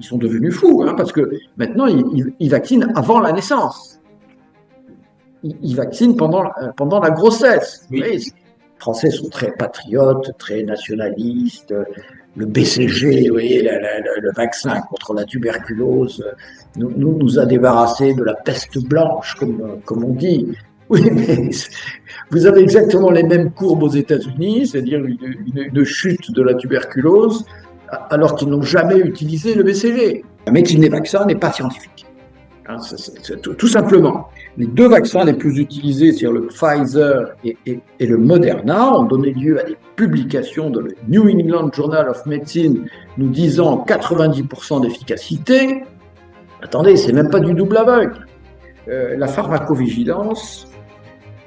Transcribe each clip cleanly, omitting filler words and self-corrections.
Ils sont devenus fous, hein, parce que maintenant, ils vaccinent avant la naissance. Ils vaccinent pendant la grossesse. Vous Oui. voyez, les Français sont très patriotes, très nationalistes. Le BCG, vous voyez, le vaccin contre la tuberculose, nous a débarrassés de la peste blanche, comme on dit. Oui, mais vous avez exactement les mêmes courbes aux États-Unis, c'est-à-dire une chute de la tuberculose, alors qu'ils n'ont jamais utilisé le BCG. La médecine des vaccins n'est pas scientifique. Hein, c'est tout simplement. Les deux vaccins les plus utilisés, c'est-à-dire le Pfizer et le Moderna, ont donné lieu à des publications dans le New England Journal of Medicine nous disant 90% d'efficacité. Attendez, c'est même pas du double aveugle. La pharmacovigilance,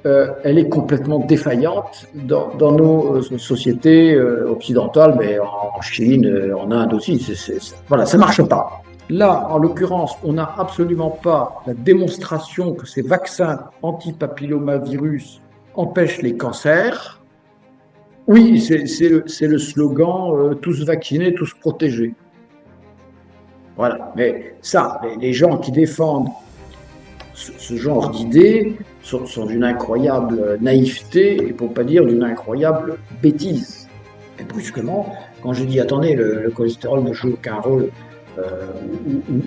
elle est complètement défaillante dans nos sociétés occidentales, mais en Chine, en Inde aussi. Voilà, ça marche pas. Là, en l'occurrence, on n'a absolument pas la démonstration que ces vaccins anti-papillomavirus empêchent les cancers. Oui, c'est le slogan tous vaccinés, tous protégés. Voilà, mais ça, les gens qui défendent ce genre d'idées sont d'une incroyable naïveté, et pour ne pas dire d'une incroyable bêtise. Et brusquement, quand je dis attendez, le cholestérol ne joue aucun rôle,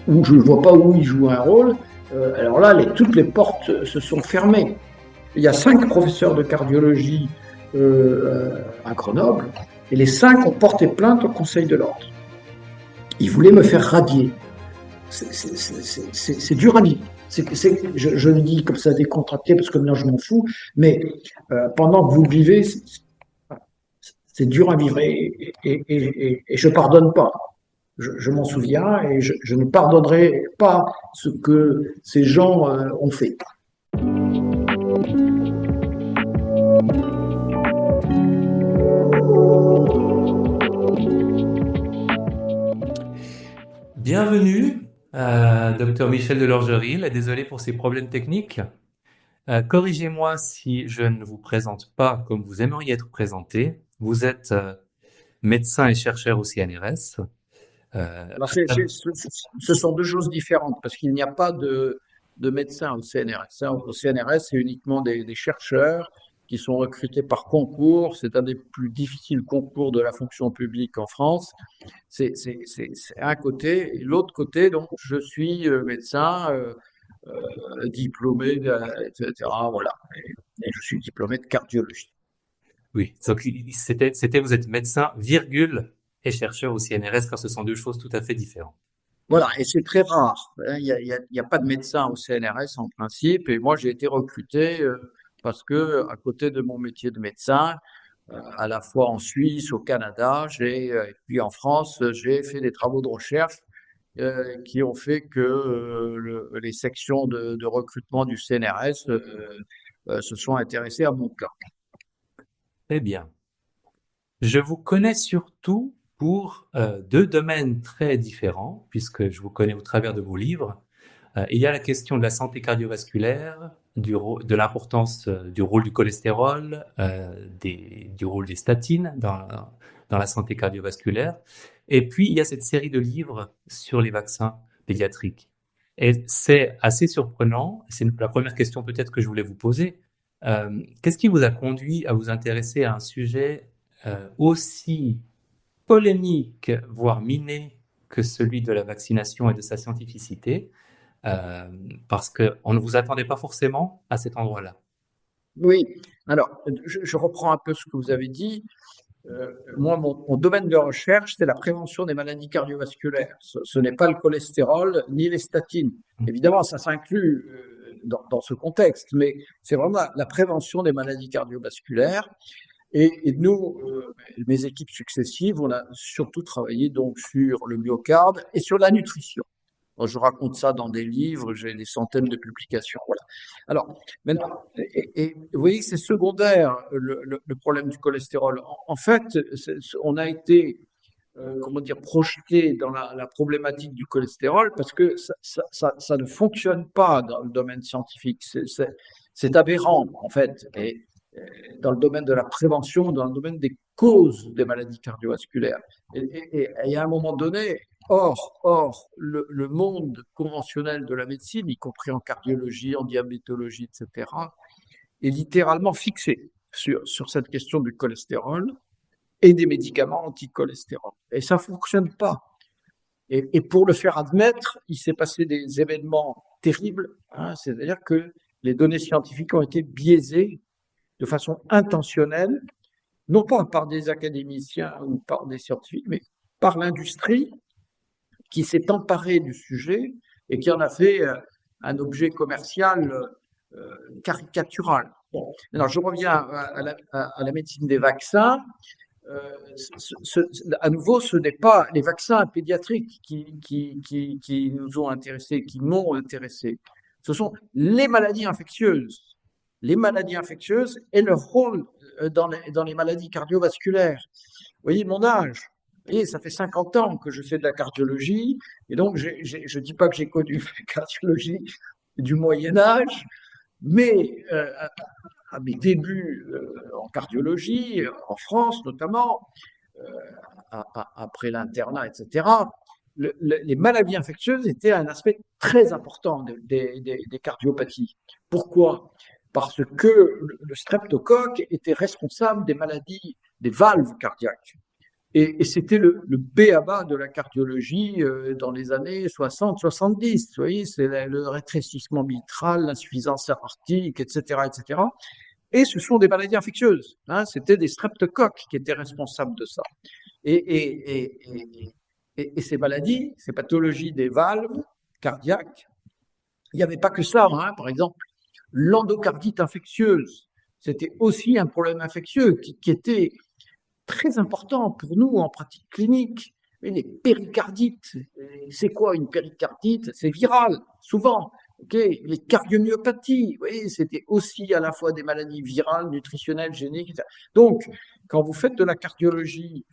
ou je ne vois pas où il joue un rôle, alors là, toutes les portes se sont fermées. Il y a 5 professeurs de cardiologie à Grenoble, et les 5 ont porté plainte au Conseil de l'Ordre. Ils voulaient me faire radier. C'est dur à vivre. Je le dis comme ça décontracté parce que maintenant je m'en fous, mais pendant que vous le vivez, c'est dur à vivre et je pardonne pas. Je m'en souviens et je ne pardonnerai pas ce que ces gens ont fait. Bienvenue, Dr Michel Delorgerie. Désolé pour ces problèmes techniques. Corrigez-moi si je ne vous présente pas comme vous aimeriez être présenté. Vous êtes médecin et chercheur au CNRS. Alors ce sont deux choses différentes parce qu'il n'y a pas de médecins au CNRS. Au CNRS, c'est uniquement des chercheurs qui sont recrutés par concours. C'est un des plus difficiles concours de la fonction publique en France. C'est un côté. Et l'autre côté, donc, je suis médecin, diplômé, etc. Voilà. Et je suis diplômé de cardiologie. Oui, donc vous êtes médecin, virgule, et chercheur au CNRS, car ce sont deux choses tout à fait différentes. Voilà, et c'est très rare. Il y a pas de médecin au CNRS en principe, et moi j'ai été recruté parce que à côté de mon métier de médecin, à la fois en Suisse, au Canada, et puis en France, j'ai fait des travaux de recherche qui ont fait que les sections de recrutement du CNRS se sont intéressées à mon cas. Très bien. Je vous connais surtout pour deux domaines très différents, puisque je vous connais au travers de vos livres. Il y a la question de la santé cardiovasculaire, de l'importance du rôle du cholestérol, du rôle des statines dans la santé cardiovasculaire. Et puis, il y a cette série de livres sur les vaccins pédiatriques. Et c'est assez surprenant. C'est la première question peut-être que je voulais vous poser. Qu'est-ce qui vous a conduit à vous intéresser à un sujet aussi polémique, voire miné, que celui de la vaccination et de sa scientificité, parce qu'on ne vous attendait pas forcément à cet endroit-là. Oui, alors je reprends un peu ce que vous avez dit. Moi, mon domaine de recherche, c'est la prévention des maladies cardiovasculaires. Ce n'est pas le cholestérol ni les statines. Évidemment, ça s'inclut dans ce contexte, mais c'est vraiment la prévention des maladies cardiovasculaires. Et nous, mes équipes successives, on a surtout travaillé donc sur le myocarde et sur la nutrition. Alors, je raconte ça dans des livres, j'ai des centaines de publications. Voilà. Alors, maintenant, et vous voyez que c'est secondaire le problème du cholestérol. En fait, on a été, comment dire, projeté dans la problématique du cholestérol parce que ça ne fonctionne pas dans le domaine scientifique. C'est aberrant, en fait. Et dans le domaine de la prévention, dans le domaine des causes des maladies cardiovasculaires. Et à un moment donné, Or, le monde conventionnel de la médecine, y compris en cardiologie, en diabétologie, etc., est littéralement fixé sur cette question du cholestérol et des médicaments anti-cholestérol. Et ça fonctionne pas. Et pour le faire admettre, il s'est passé des événements terribles, hein, c'est-à-dire que les données scientifiques ont été biaisées de façon intentionnelle, non pas par des académiciens ou par des scientifiques, mais par l'industrie qui s'est emparée du sujet et qui en a fait un objet commercial caricatural. Bon. Alors, je reviens à la médecine des vaccins. À nouveau, ce n'est pas les vaccins pédiatriques qui nous ont intéressés, qui m'ont intéressé. Ce sont les maladies infectieuses. Les maladies infectieuses et leur rôle dans les maladies cardiovasculaires. Vous voyez mon âge. Vous voyez, ça fait 50 ans que je fais de la cardiologie, et donc je dis pas que j'ai connu la cardiologie du Moyen Âge, mais à mes débuts en cardiologie, en France notamment, après l'internat, etc., les maladies infectieuses étaient un aspect très important des cardiopathies. Pourquoi? Parce que le streptocoque était responsable des maladies des valves cardiaques. Et c'était le b.a.-ba de la cardiologie dans les années 60-70. Vous voyez, c'est le rétrécissement mitral, l'insuffisance aortique, etc., etc. Et ce sont des maladies infectieuses. Hein, c'était des streptocoques qui étaient responsables de ça. Et ces maladies, ces pathologies des valves cardiaques, il n'y avait pas que ça. Hein. Par exemple, l'endocardite infectieuse, c'était aussi un problème infectieux qui était très important pour nous en pratique clinique. Les péricardites, c'est quoi une péricardite? C'est viral, souvent. Okay. Les cardiomyopathies, vous voyez, c'était aussi à la fois des maladies virales, nutritionnelles, géniques, etc. Donc, quand vous faites de la cardiologie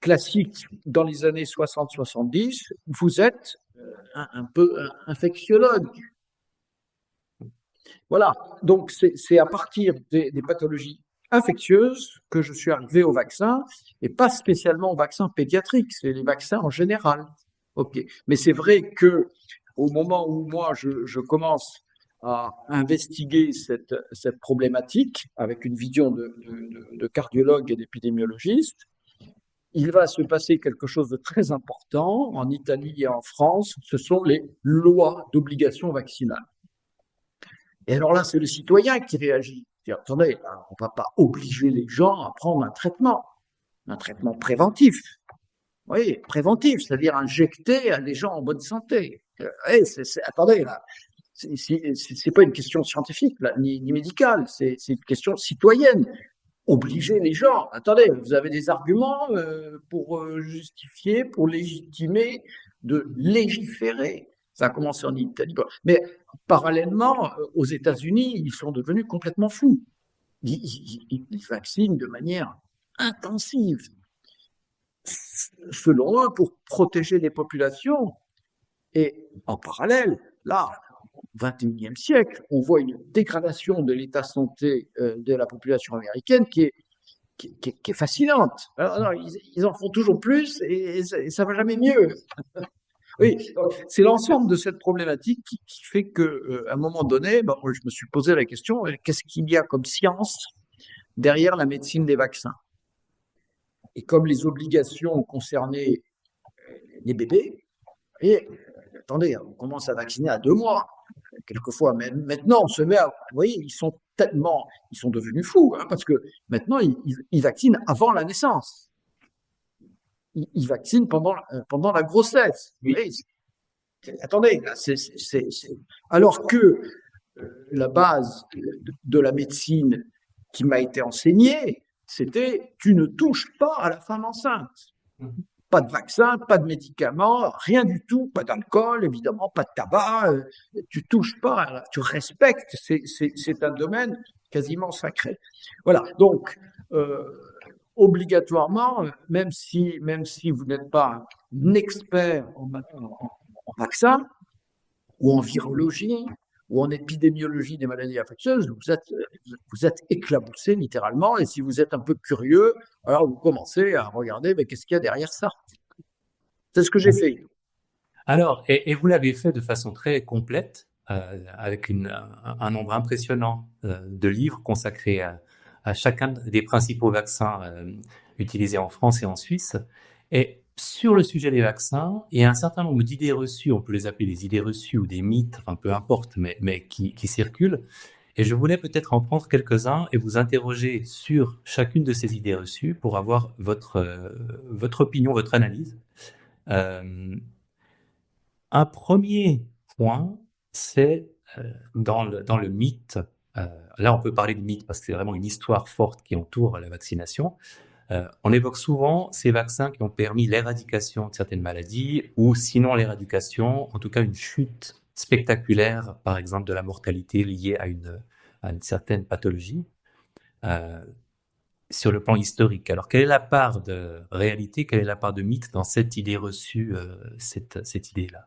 classique dans les années 60-70, vous êtes un peu infectiologue. Voilà, donc c'est à partir des pathologies infectieuses que je suis arrivé au vaccin, et pas spécialement au vaccin pédiatrique, c'est les vaccins en général. Ok, mais c'est vrai que au moment où moi je commence à investiguer cette problématique avec une vision de cardiologue et d'épidémiologiste, il va se passer quelque chose de très important en Italie et en France, ce sont les lois d'obligation vaccinale. Et alors là, c'est le citoyen qui réagit. Attendez, on ne va pas obliger les gens à prendre un traitement préventif. Oui, préventif, c'est-à-dire injecter à des gens en bonne santé. Attendez, là, c'est pas une question scientifique, là, ni médicale, c'est une question citoyenne. Obliger les gens. Attendez, vous avez des arguments pour justifier, pour légitimer de légiférer. Ça a commencé en Italie. Mais parallèlement, aux États-Unis, ils sont devenus complètement fous. Ils vaccinent de manière intensive. Selon eux, pour protéger les populations. Et en parallèle, là, au XXIe siècle, on voit une dégradation de l'état de santé de la population américaine qui est fascinante. Alors, ils en font toujours plus et ça va jamais mieux. Oui, c'est l'ensemble de cette problématique qui fait que, à un moment donné, je me suis posé la question, qu'est-ce qu'il y a comme science derrière la médecine des vaccins? Et comme les obligations concernaient les bébés, et attendez, on commence à vacciner à 2 mois, quelquefois, mais maintenant on se met à, vous voyez, ils sont devenus fous, hein, parce que maintenant ils vaccinent avant la naissance. Ils vaccinent pendant la grossesse. Oui. Attendez, là, alors que la base de la médecine qui m'a été enseignée, c'était tu ne touches pas à la femme enceinte. Pas de vaccin, pas de médicaments, rien du tout, pas d'alcool, évidemment, pas de tabac, tu touches pas, tu respectes, c'est un domaine quasiment sacré. Voilà, donc obligatoirement, même si vous n'êtes pas un expert en vaccin, ou en virologie, ou en épidémiologie des maladies infectieuses, vous êtes éclaboussé littéralement, et si vous êtes un peu curieux, alors vous commencez à regarder, mais qu'est-ce qu'il y a derrière ça? C'est ce que j'ai fait. Alors, et vous l'avez fait de façon très complète, avec un nombre impressionnant de livres consacrés à chacun des principaux vaccins utilisés en France et en Suisse. Et sur le sujet des vaccins, il y a un certain nombre d'idées reçues, on peut les appeler des idées reçues ou des mythes, enfin peu importe, mais qui circulent. Et je voulais peut-être en prendre quelques-uns et vous interroger sur chacune de ces idées reçues pour avoir votre opinion, votre analyse. Euh, un premier point, c'est dans le mythe. Là, on peut parler de mythe parce que c'est vraiment une histoire forte qui entoure la vaccination. On évoque souvent ces vaccins qui ont permis l'éradication de certaines maladies ou sinon l'éradication, en tout cas une chute spectaculaire, par exemple de la mortalité liée à une certaine pathologie euh, sur le plan historique. Alors, quelle est la part de réalité, quelle est la part de mythe dans cette idée reçue, cette idée-là?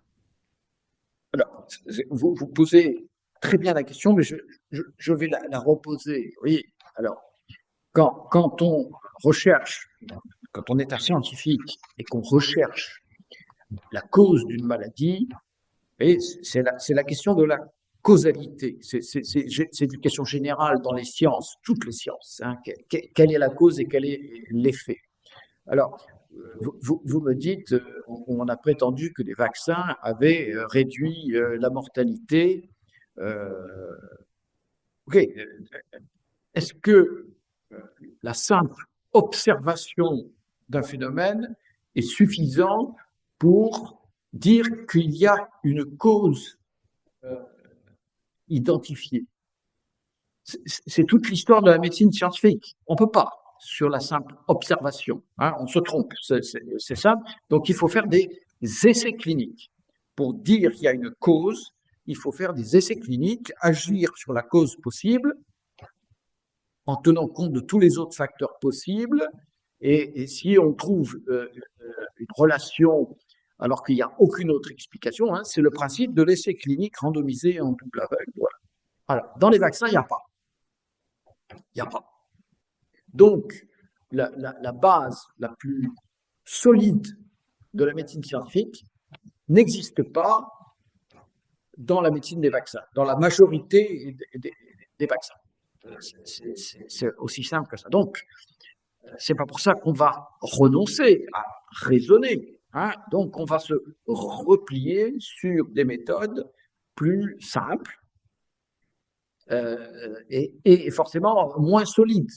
Alors, vous posez très bien la question, mais je vais la reposer. Oui, alors, quand on recherche, quand on est un scientifique et qu'on recherche la cause d'une maladie, et c'est la question de la causalité. C'est une question générale dans les sciences, toutes les sciences. Hein. Quelle est la cause et quel est l'effet? Alors, vous me dites, on a prétendu que les vaccins avaient réduit la mortalité. Euh, ok, est-ce que la simple observation d'un phénomène est suffisante pour dire qu'il y a une cause euh, identifiée? C'est toute l'histoire de la médecine scientifique. On ne peut pas sur la simple observation. Hein, on se trompe, c'est simple. Donc il faut faire des essais cliniques. Pour dire qu'il y a une cause, il faut faire des essais cliniques, agir sur la cause possible en tenant compte de tous les autres facteurs possibles. Et si on trouve une relation alors qu'il n'y a aucune autre explication, hein, c'est le principe de l'essai clinique randomisé en double aveugle. Voilà. Alors, dans les vaccins, il n'y a pas. Il n'y a pas. Donc, la base la plus solide de la médecine scientifique n'existe pas dans la médecine des vaccins, dans la majorité des vaccins. C'est aussi simple que ça. Donc, c'est pas pour ça qu'on va renoncer à raisonner. Hein. Donc, on va se replier sur des méthodes plus simples et forcément moins solides.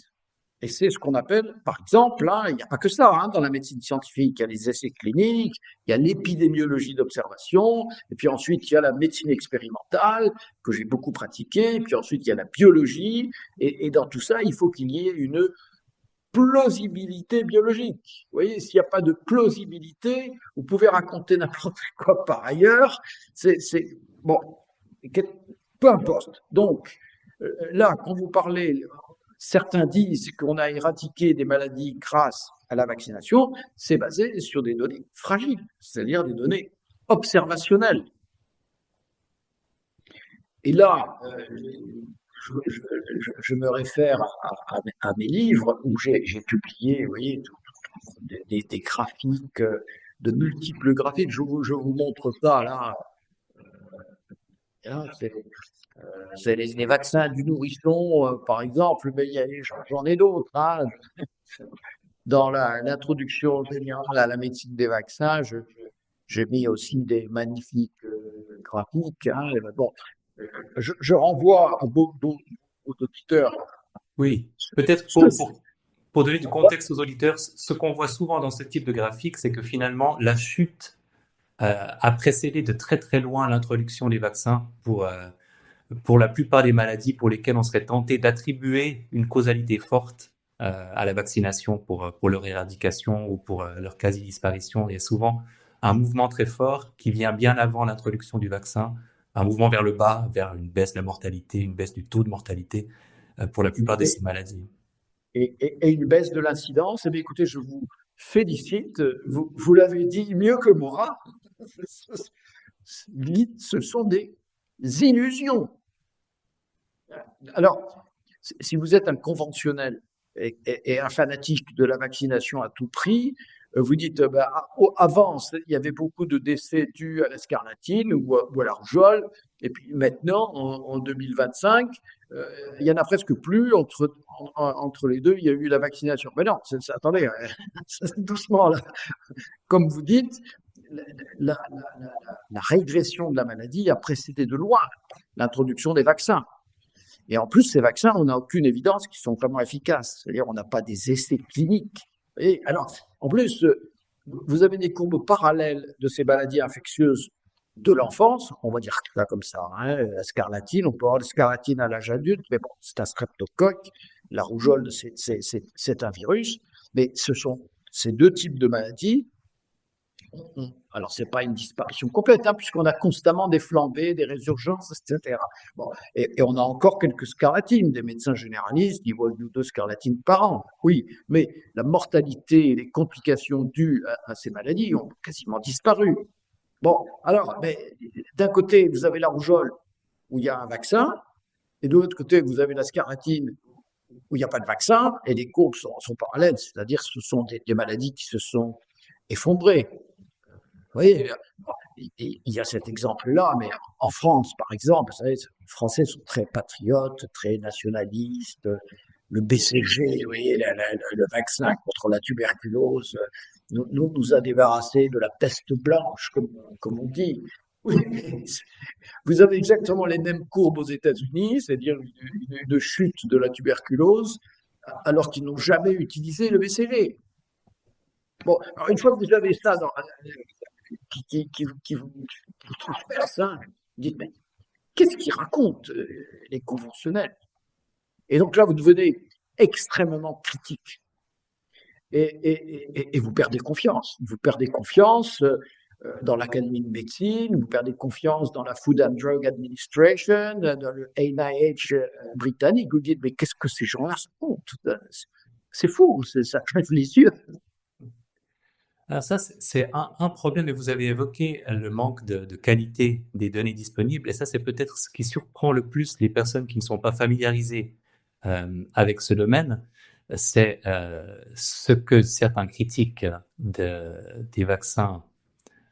Et c'est ce qu'on appelle, par exemple, hein, il n'y a pas que ça hein, dans la médecine scientifique, il y a les essais cliniques, il y a l'épidémiologie d'observation, et puis ensuite il y a la médecine expérimentale, que j'ai beaucoup pratiquée, et puis ensuite il y a la biologie, et dans tout ça, il faut qu'il y ait une plausibilité biologique. Vous voyez, s'il n'y a pas de plausibilité, vous pouvez raconter n'importe quoi par ailleurs, bon, peu importe. Donc, là, quand vous parlez, certains disent qu'on a éradiqué des maladies grâce à la vaccination, c'est basé sur des données fragiles, c'est-à-dire des données observationnelles. Et là, je me réfère à mes livres où j'ai publié, vous voyez, des graphiques, de multiples graphiques. Je vous montre ça là. Hein, c'est les vaccins du nourrisson, par exemple, mais j'en ai d'autres. Hein. Dans l'introduction générale à la médecine des vaccins, j'ai mis aussi des magnifiques graphiques. Hein. Bon, je renvoie aux auditeurs. Oui, peut-être pour donner du contexte aux auditeurs, ce qu'on voit souvent dans ce type de graphique, c'est que finalement, la chute a précédé de très très loin l'introduction des vaccins pour la plupart des maladies pour lesquelles on serait tenté d'attribuer une causalité forte à la vaccination pour leur éradication ou pour leur quasi-disparition. Il y a souvent un mouvement très fort qui vient bien avant l'introduction du vaccin, un mouvement vers le bas, vers une baisse de la mortalité, une baisse du taux de mortalité pour la plupart de ces maladies. Et une baisse de l'incidence. Eh bien, écoutez, je vous félicite, vous l'avez dit mieux que moi. Ce sont des illusions. Alors, si vous êtes un conventionnel et un fanatique de la vaccination à tout prix, vous dites, avant, il y avait beaucoup de décès dus à la scarlatine ou à la rougeole, et puis maintenant, en 2025, il y en a presque plus. Entre les deux, il y a eu la vaccination. Mais non, attendez, doucement là. Comme vous dites, la, la régression de la maladie a précédé de loin l'introduction des vaccins. Et en plus, ces vaccins, on n'a aucune évidence qu'ils sont vraiment efficaces. C'est-à-dire, on n'a pas des essais cliniques. Et alors, en plus, vous avez des courbes parallèles de ces maladies infectieuses de l'enfance, on va dire ça comme ça, hein, la scarlatine, on peut avoir la scarlatine à l'âge adulte, mais bon, c'est un streptocoque, la rougeole, c'est un virus, mais ce sont ces deux types de maladies. Alors, c'est pas une disparition complète, hein, puisqu'on a constamment des flambées, des résurgences, etc. Bon, et on a encore quelques scarlatines, des médecins généralistes qui voient 1 ou 2 scarlatines par an. Oui, mais la mortalité et les complications dues à ces maladies ont quasiment disparu. Bon, alors, d'un côté, vous avez la rougeole où il y a un vaccin, et de l'autre côté, vous avez la scarlatine où il n'y a pas de vaccin, et les courbes sont parallèles, c'est-à-dire que ce sont des maladies qui se sont effondrées. Vous voyez, il y a cet exemple-là, mais en France, par exemple, vous savez, les Français sont très patriotes, très nationalistes. Le BCG, vous voyez, le vaccin contre la tuberculose, nous a débarrassé de la peste blanche, comme on dit. Oui, vous avez exactement les mêmes courbes aux États-Unis, c'est-à-dire une chute de la tuberculose, alors qu'ils n'ont jamais utilisé le BCG. Bon, alors une fois que vous avez ça qui vous transperce, hein, vous dites, mais qu'est-ce qu'ils racontent, les conventionnels? Et donc là, vous devenez extrêmement critique. Et vous perdez confiance. Vous perdez confiance dans l'Académie de médecine, vous perdez confiance dans la Food and Drug Administration, dans le NIH britannique. Vous dites, mais qu'est-ce que ces gens-là racontent? C'est fou, ça crève les yeux. Alors ça, c'est un problème, et vous avez évoqué le manque de qualité des données disponibles, et ça, c'est peut-être ce qui surprend le plus les personnes qui ne sont pas familiarisées avec ce domaine. C'est ce que certains critiques des vaccins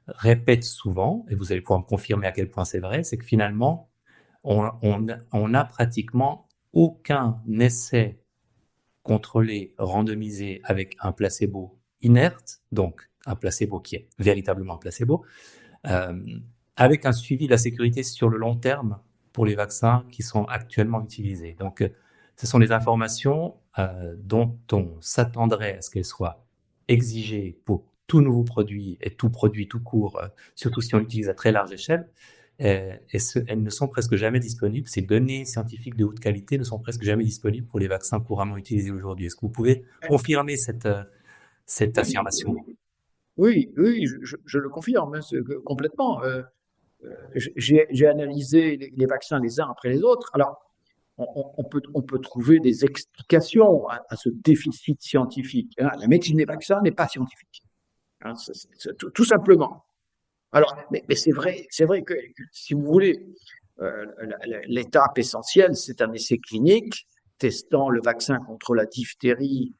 répètent souvent, et vous allez pouvoir me confirmer à quel point c'est vrai, c'est que finalement, on n'a pratiquement aucun essai contrôlé, randomisé avec un placebo inerte, donc un placebo qui est véritablement un placebo, avec un suivi de la sécurité sur le long terme pour les vaccins qui sont actuellement utilisés. Donc, ce sont des informations dont on s'attendrait à ce qu'elles soient exigées pour tout nouveau produit et tout produit tout court, surtout si on l'utilise à très large échelle. Elles ne sont presque jamais disponibles. Ces données scientifiques de haute qualité ne sont presque jamais disponibles pour les vaccins couramment utilisés aujourd'hui. Est-ce que vous pouvez confirmer cette affirmation? Oui, je le confirme, hein, complètement. J'ai analysé les vaccins les uns après les autres. Alors, on peut trouver des explications à ce déficit scientifique, hein. La médecine des vaccins n'est pas scientifique, hein, tout simplement. Alors, mais c'est vrai que, si vous voulez, l'étape essentielle, c'est un essai clinique testant le vaccin contre la diphtérie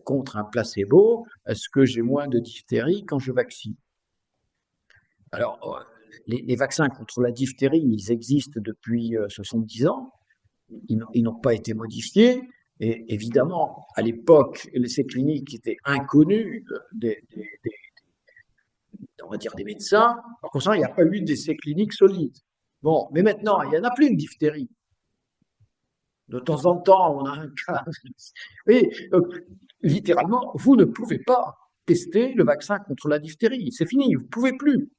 contre un placebo. Est-ce que j'ai moins de diphtérie quand je vaccine? Alors, les vaccins contre la diphtérie, ils existent depuis 70 ans. Ils n'ont pas été modifiés. Et évidemment, à l'époque, l'essai clinique était inconnu on va dire des médecins. Par contre, il n'y a pas eu d'essai clinique solide. Bon, mais maintenant, il n'y en a plus de diphtérie. De temps en temps, on a un cas. Oui, donc, littéralement, vous ne pouvez pas tester le vaccin contre la diphtérie. C'est fini, vous ne pouvez plus.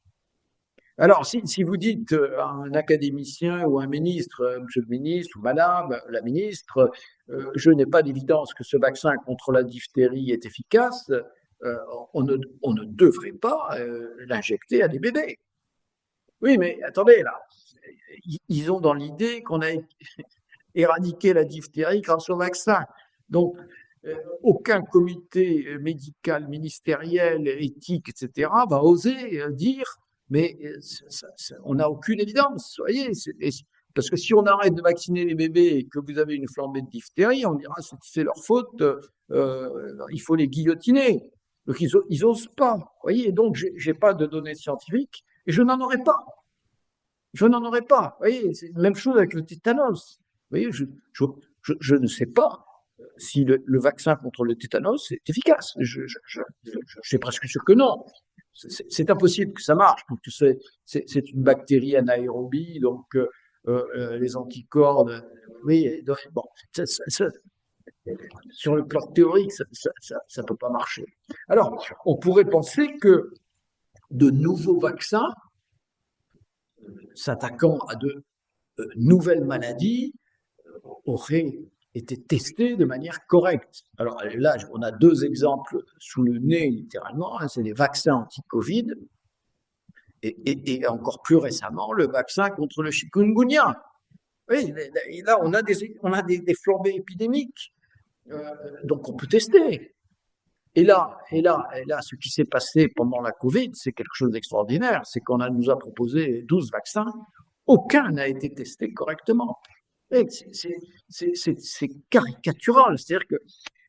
Alors, si vous dites à un académicien ou un ministre, monsieur le ministre ou madame la ministre, je n'ai pas d'évidence que ce vaccin contre la diphtérie est efficace, on ne devrait pas l'injecter à des bébés. Oui, mais attendez, là, ils ont dans l'idée qu'on a éradiqué la diphtérie grâce au vaccin. Donc, aucun comité médical, ministériel, éthique, etc., va oser dire, mais on n'a aucune évidence, voyez, parce que si on arrête de vacciner les bébés et que vous avez une flambée de diphtérie, on dira c'est leur faute, il faut les guillotiner. Donc ils osent pas. Vous voyez, donc j'ai pas de données scientifiques et je n'en aurai pas. Je n'en aurai pas. Vous voyez, c'est la même chose avec le tétanos. Vous voyez, je ne sais pas si le vaccin contre le tétanos est efficace. Je sais presque sûr que non. C'est impossible que ça marche, parce que c'est une bactérie anaérobie, donc les anticorps, oui, donc, bon, sur le plan théorique, ça peut pas marcher. Alors, on pourrait penser que de nouveaux vaccins s'attaquant à de nouvelles maladies auraient été testés de manière correcte. Alors là, on a deux exemples sous le nez, littéralement. C'est les vaccins anti-Covid et encore plus récemment, le vaccin contre le chikungunya. Oui, et là, on a des flambées épidémiques. Donc, on peut tester. Et là, ce qui s'est passé pendant la Covid, c'est quelque chose d'extraordinaire. C'est qu'on nous a proposé 12 vaccins. Aucun n'a été testé correctement. C'est caricatural. C'est-à-dire que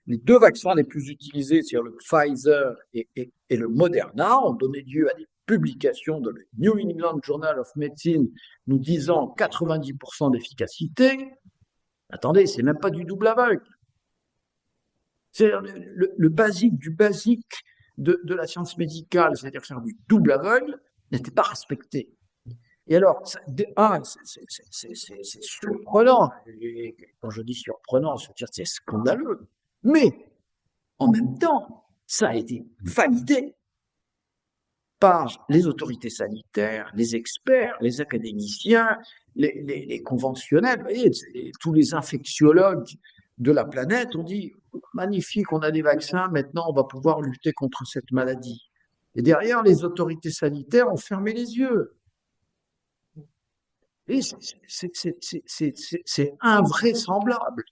les deux vaccins les plus utilisés, c'est-à-dire le Pfizer et le Moderna, ont donné lieu à des publications dans le New England Journal of Medicine nous disant 90% d'efficacité. Attendez, c'est même pas du double aveugle. C'est le basique du basique de la science médicale, c'est-à-dire faire du double aveugle, n'était pas respecté. Et alors, c'est surprenant. Et quand je dis surprenant, c'est scandaleux. Mais, en même temps, ça a été validé par les autorités sanitaires, les experts, les académiciens, les conventionnels. Vous voyez, tous les infectiologues de la planète ont dit magnifique, on a des vaccins, maintenant on va pouvoir lutter contre cette maladie. Et derrière, les autorités sanitaires ont fermé les yeux. Et c'est invraisemblable.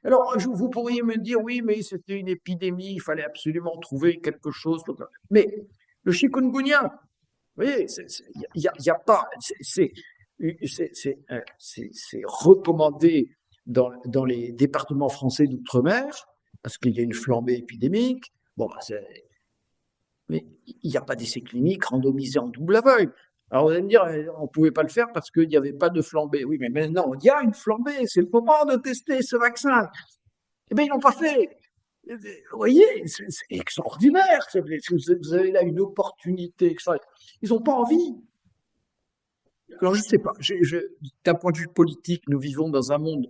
Alors, vous pourriez me dire, oui, mais c'était une épidémie, il fallait absolument trouver quelque chose. Mais le chikungunya, vous voyez, il y a pas, c'est recommandé dans les départements français d'outre-mer, parce qu'il y a une flambée épidémique. Bon, mais il n'y a pas d'essai clinique randomisé en double aveugle. Alors vous allez me dire, on ne pouvait pas le faire parce qu'il n'y avait pas de flambée. Oui, mais maintenant, il y a une flambée, c'est le moment de tester ce vaccin. Eh bien, ils n'ont pas fait. Vous voyez, c'est extraordinaire. Vous avez là une opportunité extraordinaire. Ils n'ont pas envie. Alors, je ne sais pas. D'un point de vue politique, nous vivons dans un monde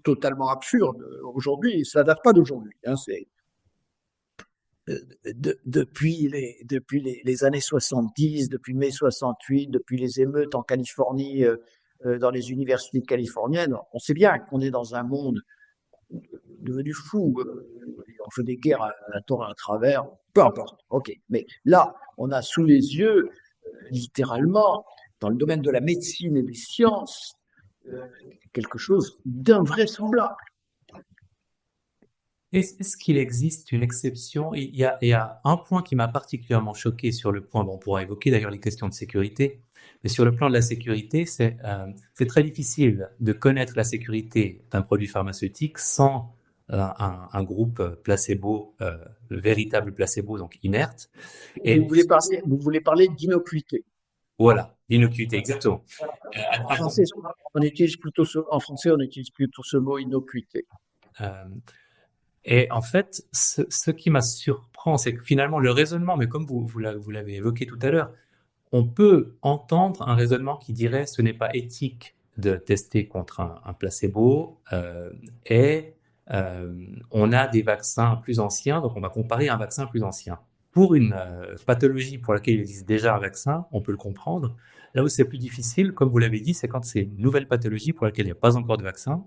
totalement absurde aujourd'hui. Ça ne date pas d'aujourd'hui. Hein, depuis les années 70, depuis mai 68, depuis les émeutes en Californie, dans les universités californiennes, on sait bien qu'on est dans un monde devenu fou. On fait des guerres à tort et à travers, peu importe. Ok, mais là, on a sous les yeux, littéralement, dans le domaine de la médecine et des sciences, quelque chose d'invraisemblable. Est-ce qu'il existe une exception? Il y a un point qui m'a particulièrement choqué sur le point, bon, on pourra évoquer d'ailleurs les questions de sécurité, mais sur le plan de la sécurité, c'est très difficile de connaître la sécurité d'un produit pharmaceutique sans un groupe placebo, véritable placebo, donc inerte. Et vous voulez parler d'innocuité. Voilà, l'innocuité, exactement. En français, on utilise plutôt ce mot innocuité. Et en fait, ce qui m'a surprend, c'est que finalement, le raisonnement, mais comme vous l'avez évoqué tout à l'heure, on peut entendre un raisonnement qui dirait ce n'est pas éthique de tester contre un placebo on a des vaccins plus anciens, donc on va comparer un vaccin plus ancien. Pour une pathologie pour laquelle il existe déjà un vaccin, on peut le comprendre. Là où c'est plus difficile, comme vous l'avez dit, c'est quand c'est une nouvelle pathologie pour laquelle il n'y a pas encore de vaccin.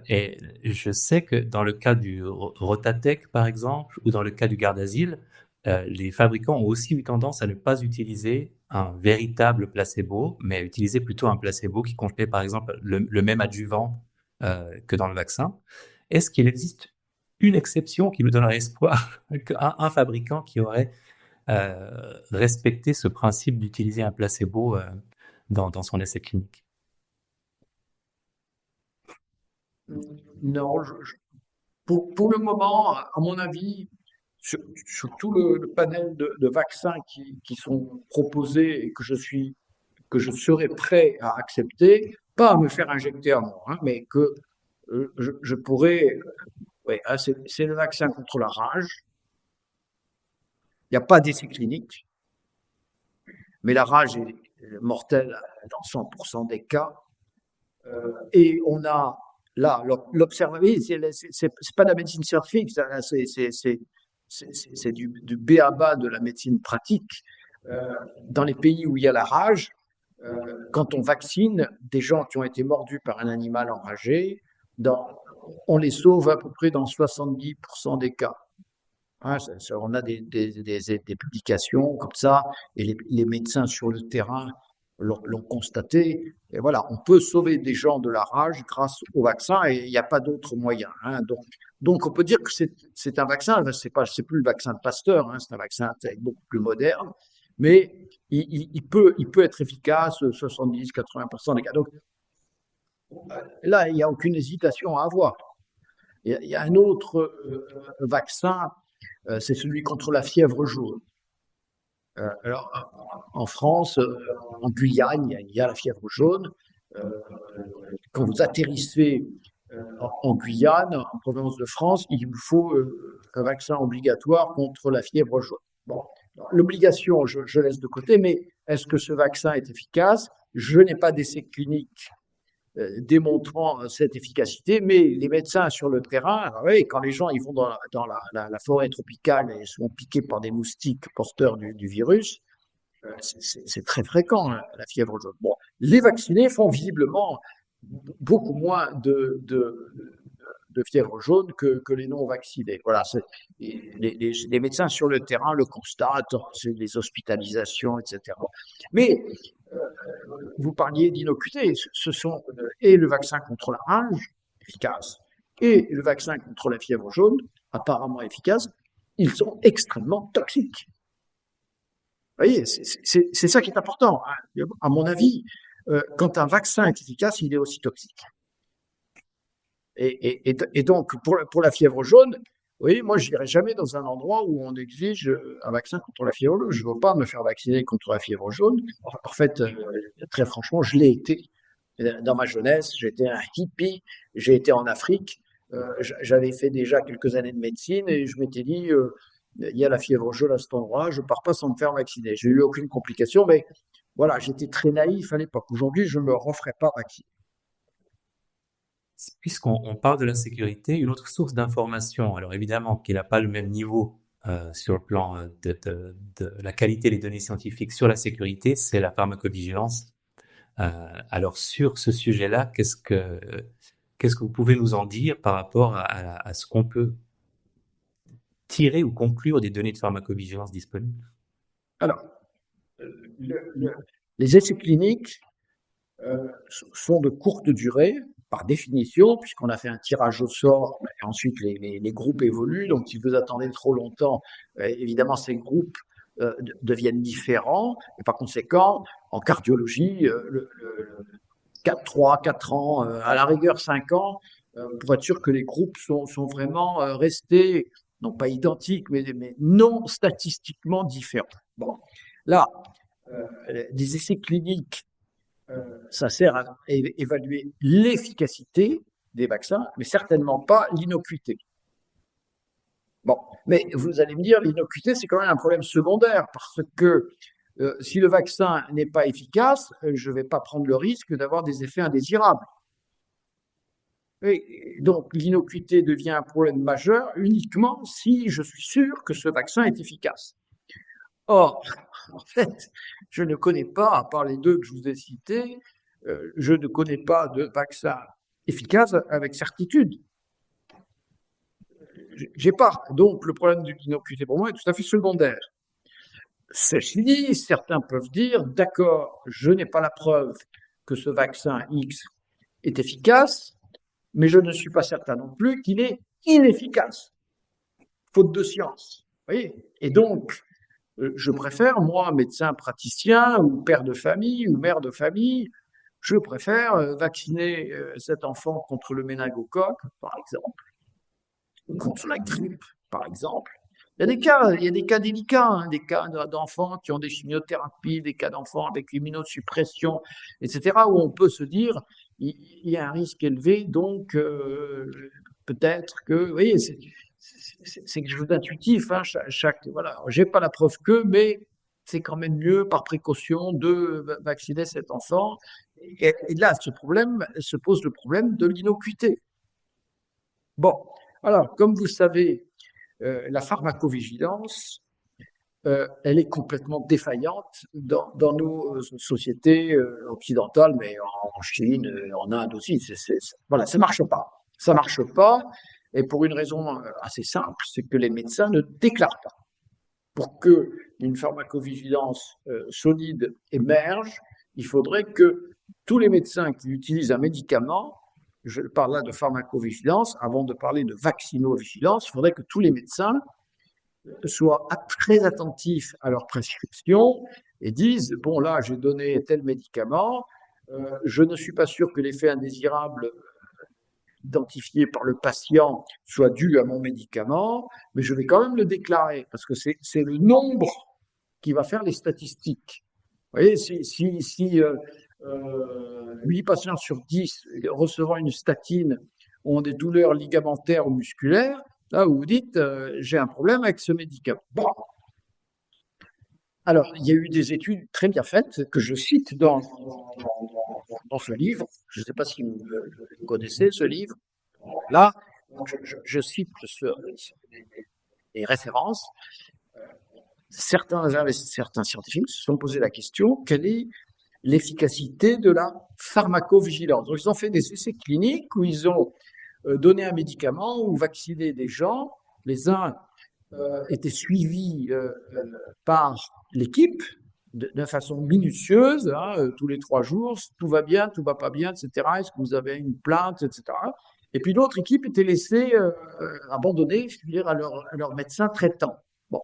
Et je sais que dans le cas du Rotatec, par exemple, ou dans le cas du Gardasil, les fabricants ont aussi eu tendance à ne pas utiliser un véritable placebo, mais à utiliser plutôt un placebo qui contenait, par exemple, le même adjuvant que dans le vaccin. Est-ce qu'il existe une exception qui nous donnerait espoir qu'un fabricant qui aurait respecté ce principe d'utiliser un placebo dans son essai clinique? Non, pour le moment, à mon avis, sur tout le panel de vaccins qui sont proposés et que je serais prêt à accepter, pas à me faire injecter à mort, hein, mais que je pourrais. Ouais, ah, c'est le vaccin contre la rage. Il n'y a pas d'essai clinique, mais la rage est mortelle dans 100% des cas. Et on a là l'observation, c'est pas de la médecine scientifique, c'est du b.a.-ba de la médecine pratique. Dans les pays où il y a la rage, quand on vaccine des gens qui ont été mordus par un animal enragé, on les sauve à peu près dans 70% des cas. Hein, on a des publications comme ça, et les médecins sur le terrain l'ont constaté. Et voilà, on peut sauver des gens de la rage grâce au vaccin, et il n'y a pas d'autre moyen. Hein. Donc, on peut dire que c'est un vaccin. C'est plus le vaccin de Pasteur, hein, c'est un vaccin beaucoup plus moderne, mais il peut être efficace 70-80% des cas. Donc là, il n'y a aucune hésitation à avoir. Il y a un autre vaccin, c'est celui contre la fièvre jaune. Alors, en France, en Guyane, il y a la fièvre jaune. Quand vous atterrissez en Guyane, en province de France, il vous faut un vaccin obligatoire contre la fièvre jaune. Bon, l'obligation, je laisse de côté, mais est-ce que ce vaccin est efficace? Je n'ai pas d'essai clinique démontrant cette efficacité, mais les médecins sur le terrain, oui, quand les gens ils vont dans la forêt tropicale et sont piqués par des moustiques porteurs du virus, c'est très fréquent, hein, la fièvre jaune. Bon, les vaccinés font visiblement beaucoup moins de fièvre jaune que les non-vaccinés. Voilà, les médecins sur le terrain le constatent, c'est les hospitalisations, etc. Mais vous parliez d'innocuité, ce sont et le vaccin contre la rage, efficace, et le vaccin contre la fièvre jaune, apparemment efficace, ils sont extrêmement toxiques. Vous voyez, c'est ça qui est important. Hein. À mon avis, quand un vaccin est efficace, il est aussi toxique. Et donc, pour la fièvre jaune, oui, moi, je n'irai jamais dans un endroit où on exige un vaccin contre la fièvre jaune. Je ne veux pas me faire vacciner contre la fièvre jaune. En fait, très franchement, je l'ai été. Dans ma jeunesse, j'étais un hippie, j'ai été en Afrique, j'avais fait déjà quelques années de médecine et je m'étais dit, il y a la fièvre jaune à cet endroit, je ne pars pas sans me faire vacciner. J'ai eu aucune complication, mais voilà, j'étais très naïf à l'époque. Aujourd'hui, je ne me referai pas vacciner. Puisqu'on parle de la sécurité, une autre source d'information, alors évidemment qu'il n'a pas le même niveau sur le plan de la qualité des données scientifiques sur la sécurité, c'est la pharmacovigilance. Alors sur ce sujet-là, qu'est-ce que vous pouvez nous en dire par rapport à ce qu'on peut tirer ou conclure des données de pharmacovigilance disponibles? Alors, les essais cliniques sont de courte durée, par définition, puisqu'on a fait un tirage au sort, et ensuite les groupes évoluent, donc si vous attendez trop longtemps, évidemment ces groupes deviennent différents, et par conséquent, en cardiologie, 3, 4 ans, à la rigueur 5 ans, pour être sûr que les groupes sont vraiment restés, non pas identiques, mais non statistiquement différents. Bon, là, des essais cliniques, ça sert à évaluer l'efficacité des vaccins, mais certainement pas l'innocuité. Bon, mais vous allez me dire, l'innocuité, c'est quand même un problème secondaire, parce que si le vaccin n'est pas efficace, je ne vais pas prendre le risque d'avoir des effets indésirables. Et donc, l'innocuité devient un problème majeur uniquement si je suis sûr que ce vaccin est efficace. Or, en fait, je ne connais pas, à part les deux que je vous ai cités, je ne connais pas de vaccin efficace avec certitude. J'ai pas. Donc, le problème de l'innocuité pour moi est tout à fait secondaire. Ceci dit, certains peuvent dire, d'accord, je n'ai pas la preuve que ce vaccin X est efficace, mais je ne suis pas certain non plus qu'il est inefficace, faute de science. Vous voyez ? Et donc, je préfère, moi, médecin praticien ou père de famille ou mère de famille, je préfère vacciner cet enfant contre le méningocoque, par exemple, ou contre la grippe, par exemple, Il y a des cas délicats, hein, des cas d'enfants qui ont des chimiothérapies, des cas d'enfants avec l'immunosuppression, etc., où on peut se dire il y a un risque élevé, donc peut-être que, vous voyez, c'est quelque chose d'intuitif, hein, voilà, j'ai pas la preuve que, mais c'est quand même mieux par précaution de vacciner cet enfant. Et là, se pose le problème de l'innocuité. Bon, alors, comme vous savez, la pharmacovigilance, elle est complètement défaillante dans nos sociétés occidentales, mais en Chine, en Inde aussi. Voilà, ça marche pas. Ça marche pas, et pour une raison assez simple, c'est que les médecins ne déclarent pas. Pour que une pharmacovigilance solide émerge, il faudrait que tous les médecins qui utilisent un médicament, je parle là de pharmacovigilance, avant de parler de vaccinovigilance, il faudrait que tous les médecins soient très attentifs à leur prescription et disent, bon là, j'ai donné tel médicament, je ne suis pas sûr que l'effet indésirable identifié par le patient soit dû à mon médicament, mais je vais quand même le déclarer, parce que c'est le nombre qui va faire les statistiques. Vous voyez, si 8 patients sur 10 recevant une statine ont des douleurs ligamentaires ou musculaires, là vous vous dites, j'ai un problème avec ce médicament. Bon. Alors, il y a eu des études très bien faites que je cite dans ce livre. Je ne sais pas si vous connaissez ce livre. Là, je cite les références. Certains scientifiques se sont posé la question, quelle est l'efficacité de la pharmacovigilance? Donc, ils ont fait des essais cliniques où ils ont donné un médicament ou vacciné des gens. Les uns étaient suivis par l'équipe de façon minutieuse, hein, tous les 3 jours, tout va bien, tout va pas bien, etc. Est-ce que vous avez une plainte, etc. Et puis d'autres équipes étaient laissées abandonnées, je veux dire, à leur médecin traitant. Bon,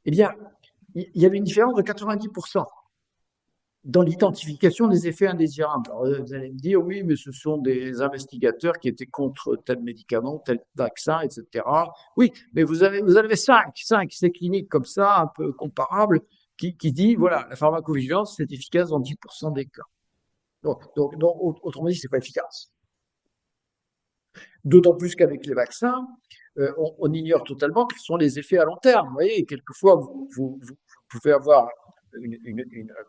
eh bien, il y avait une différence de 90% dans l'identification des effets indésirables. Alors, vous allez me dire, oui, mais ce sont des investigateurs qui étaient contre tel médicament, tel vaccin, etc. Oui, mais vous avez 5 essais cliniques comme ça, un peu comparables, qui dit, voilà, la pharmacovigilance, c'est efficace dans 10% des cas. Donc, autrement dit, c'est pas efficace. D'autant plus qu'avec les vaccins, on ignore totalement quels sont les effets à long terme. Vous voyez, quelquefois, vous pouvez avoir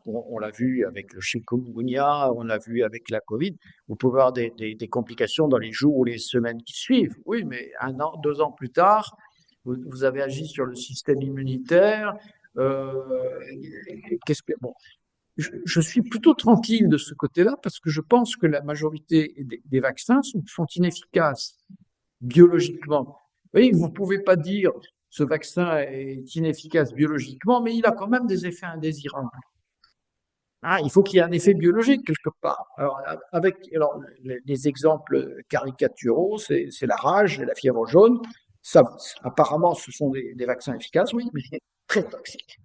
on l'a vu avec le chikungunya, on l'a vu avec la Covid, vous pouvez avoir des complications dans les jours ou les semaines qui suivent. Oui, mais 1 an, 2 ans plus tard, vous avez agi sur le système immunitaire. Bon, je suis plutôt tranquille de ce côté-là parce que je pense que la majorité des vaccins sont inefficaces biologiquement. Vous voyez, vous ne pouvez pas dire ce vaccin est inefficace biologiquement, mais il a quand même des effets indésirables. Ah, il faut qu'il y ait un effet biologique quelque part. Alors, les exemples caricaturaux, c'est la rage et la fièvre jaune. Ça, apparemment, ce sont des vaccins efficaces, oui, mais très toxiques.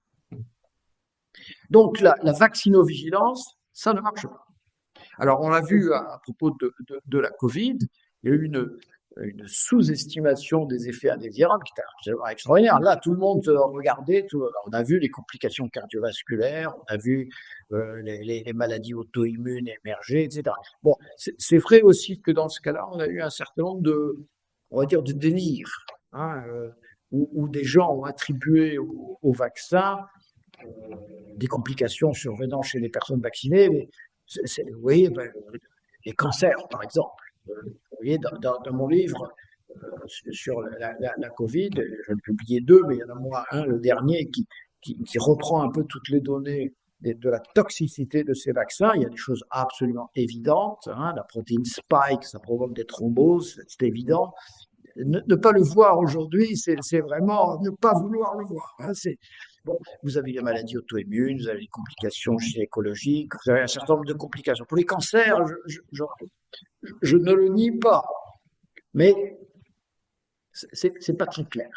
Donc, la vaccinovigilance, ça ne marche pas. Alors, on l'a vu à propos de la Covid, il y a eu une sous-estimation des effets indésirables qui était absolument extraordinaire. Là, tout le monde regardait, on a vu les complications cardiovasculaires, on a vu les maladies auto-immunes émerger, etc. Bon, c'est vrai aussi que dans ce cas-là, on a eu un certain nombre on va dire, de délires, hein, où des gens ont attribué au vaccin des complications survenant chez les personnes vaccinées. Mais vous voyez, les cancers, par exemple. Vous voyez, dans mon livre sur la Covid, j'en ai publié 2, mais il y en a moins un, le dernier, qui reprend un peu toutes les données de la toxicité de ces vaccins. Il y a des choses absolument évidentes. Hein, la protéine spike, ça provoque des thromboses, c'est évident. Ne pas le voir aujourd'hui, c'est vraiment ne pas vouloir le voir. Hein, bon, vous avez les maladies auto-immunes, vous avez les complications gynécologiques, vous avez un certain nombre de complications. Pour les cancers, je ne le nie pas, mais c'est pas très clair.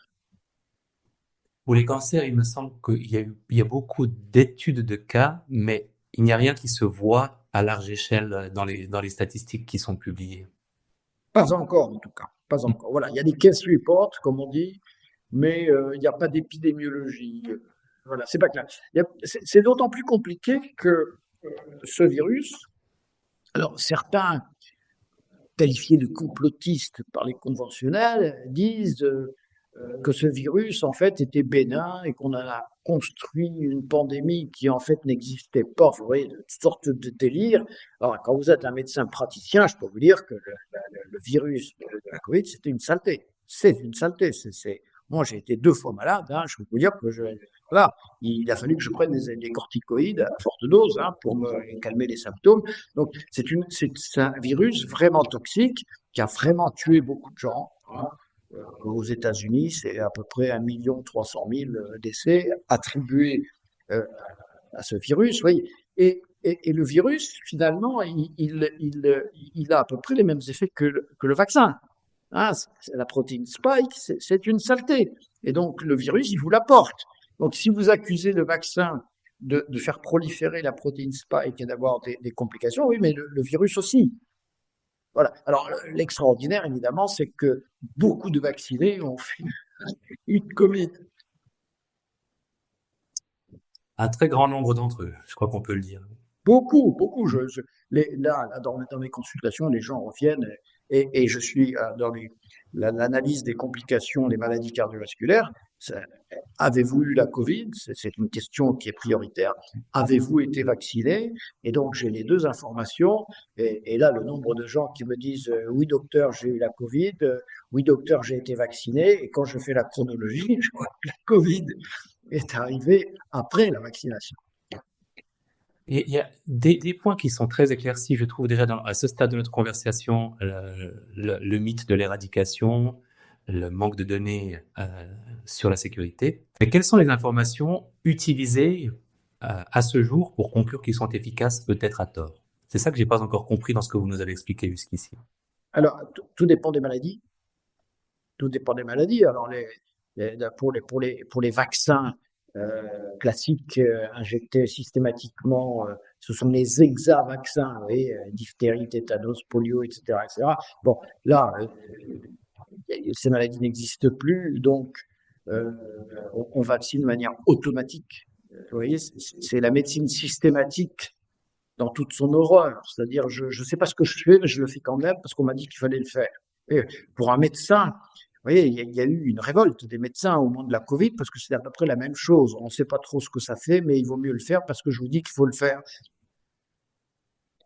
Pour les cancers, il me semble qu'il y a beaucoup d'études de cas, mais il n'y a rien qui se voit à large échelle dans les statistiques qui sont publiées. Pas encore, en tout cas. Pas encore. Voilà, il y a des case reports, comme on dit, mais il n'y a pas d'épidémiologie. Voilà, c'est pas clair. C'est d'autant plus compliqué que ce virus, alors certains qualifiés de complotistes par les conventionnels disent que ce virus, en fait, était bénin et qu'on a construit une pandémie qui, en fait, n'existait pas. Vous voyez, de toutes sortes de délires. Alors, quand vous êtes un médecin praticien, je peux vous dire que le virus de la Covid, c'était une saleté. C'est une saleté. Moi, j'ai été 2 fois malade. Hein, je peux vous dire que voilà, il a fallu que je prenne des corticoïdes à forte dose pour me calmer les symptômes. Donc, c'est un virus vraiment toxique qui a vraiment tué beaucoup de gens. Hein. Aux États-Unis, c'est à peu près 1,3 million décès attribués à ce virus. Oui. Et le virus, finalement, il a à peu près les mêmes effets que le vaccin. Hein, la protéine spike, c'est une saleté. Et donc, le virus, il vous l'apporte. Donc, si vous accusez le vaccin de faire proliférer la protéine spike et d'avoir des complications, oui, mais le virus aussi. Voilà. Alors, l'extraordinaire, évidemment, c'est que beaucoup de vaccinés ont fait une Covid. Un très grand nombre d'entre eux, je crois qu'on peut le dire. Beaucoup, beaucoup. Là, dans mes consultations, les gens reviennent et je suis dans l'analyse des complications des maladies cardiovasculaires. Avez-vous eu la Covid? C'est une question qui est prioritaire. Avez-vous été vacciné? Et donc, j'ai les deux informations. Et là, le nombre de gens qui me disent oui, docteur, j'ai eu la Covid. Oui, docteur, j'ai été vacciné. Et quand je fais la chronologie, je vois que la Covid est arrivée après la vaccination. Et il y a des points qui sont très éclaircis, je trouve, déjà à ce stade de notre conversation, le mythe de l'éradication, le manque de données sur la sécurité. Mais quelles sont les informations utilisées à ce jour pour conclure qu'ils sont efficaces, peut-être à tort? C'est ça que j'ai pas encore compris dans ce que vous nous avez expliqué jusqu'ici. Alors, tout dépend des maladies. Tout dépend des maladies. Alors, pour les vaccins classiques injectés systématiquement, ce sont les hexavaccins, vous voyez, diphtérie, tétanos, polio, etc., etc. Bon, là, ces maladies n'existent plus, donc on vaccine de manière automatique. Vous voyez, c'est la médecine systématique dans toute son horreur. C'est-à-dire, je ne sais pas ce que je fais, mais je le fais quand même parce qu'on m'a dit qu'il fallait le faire. Et pour un médecin, vous voyez, il y a eu une révolte des médecins au moment de la Covid parce que c'est à peu près la même chose. On ne sait pas trop ce que ça fait, mais il vaut mieux le faire parce que je vous dis qu'il faut le faire.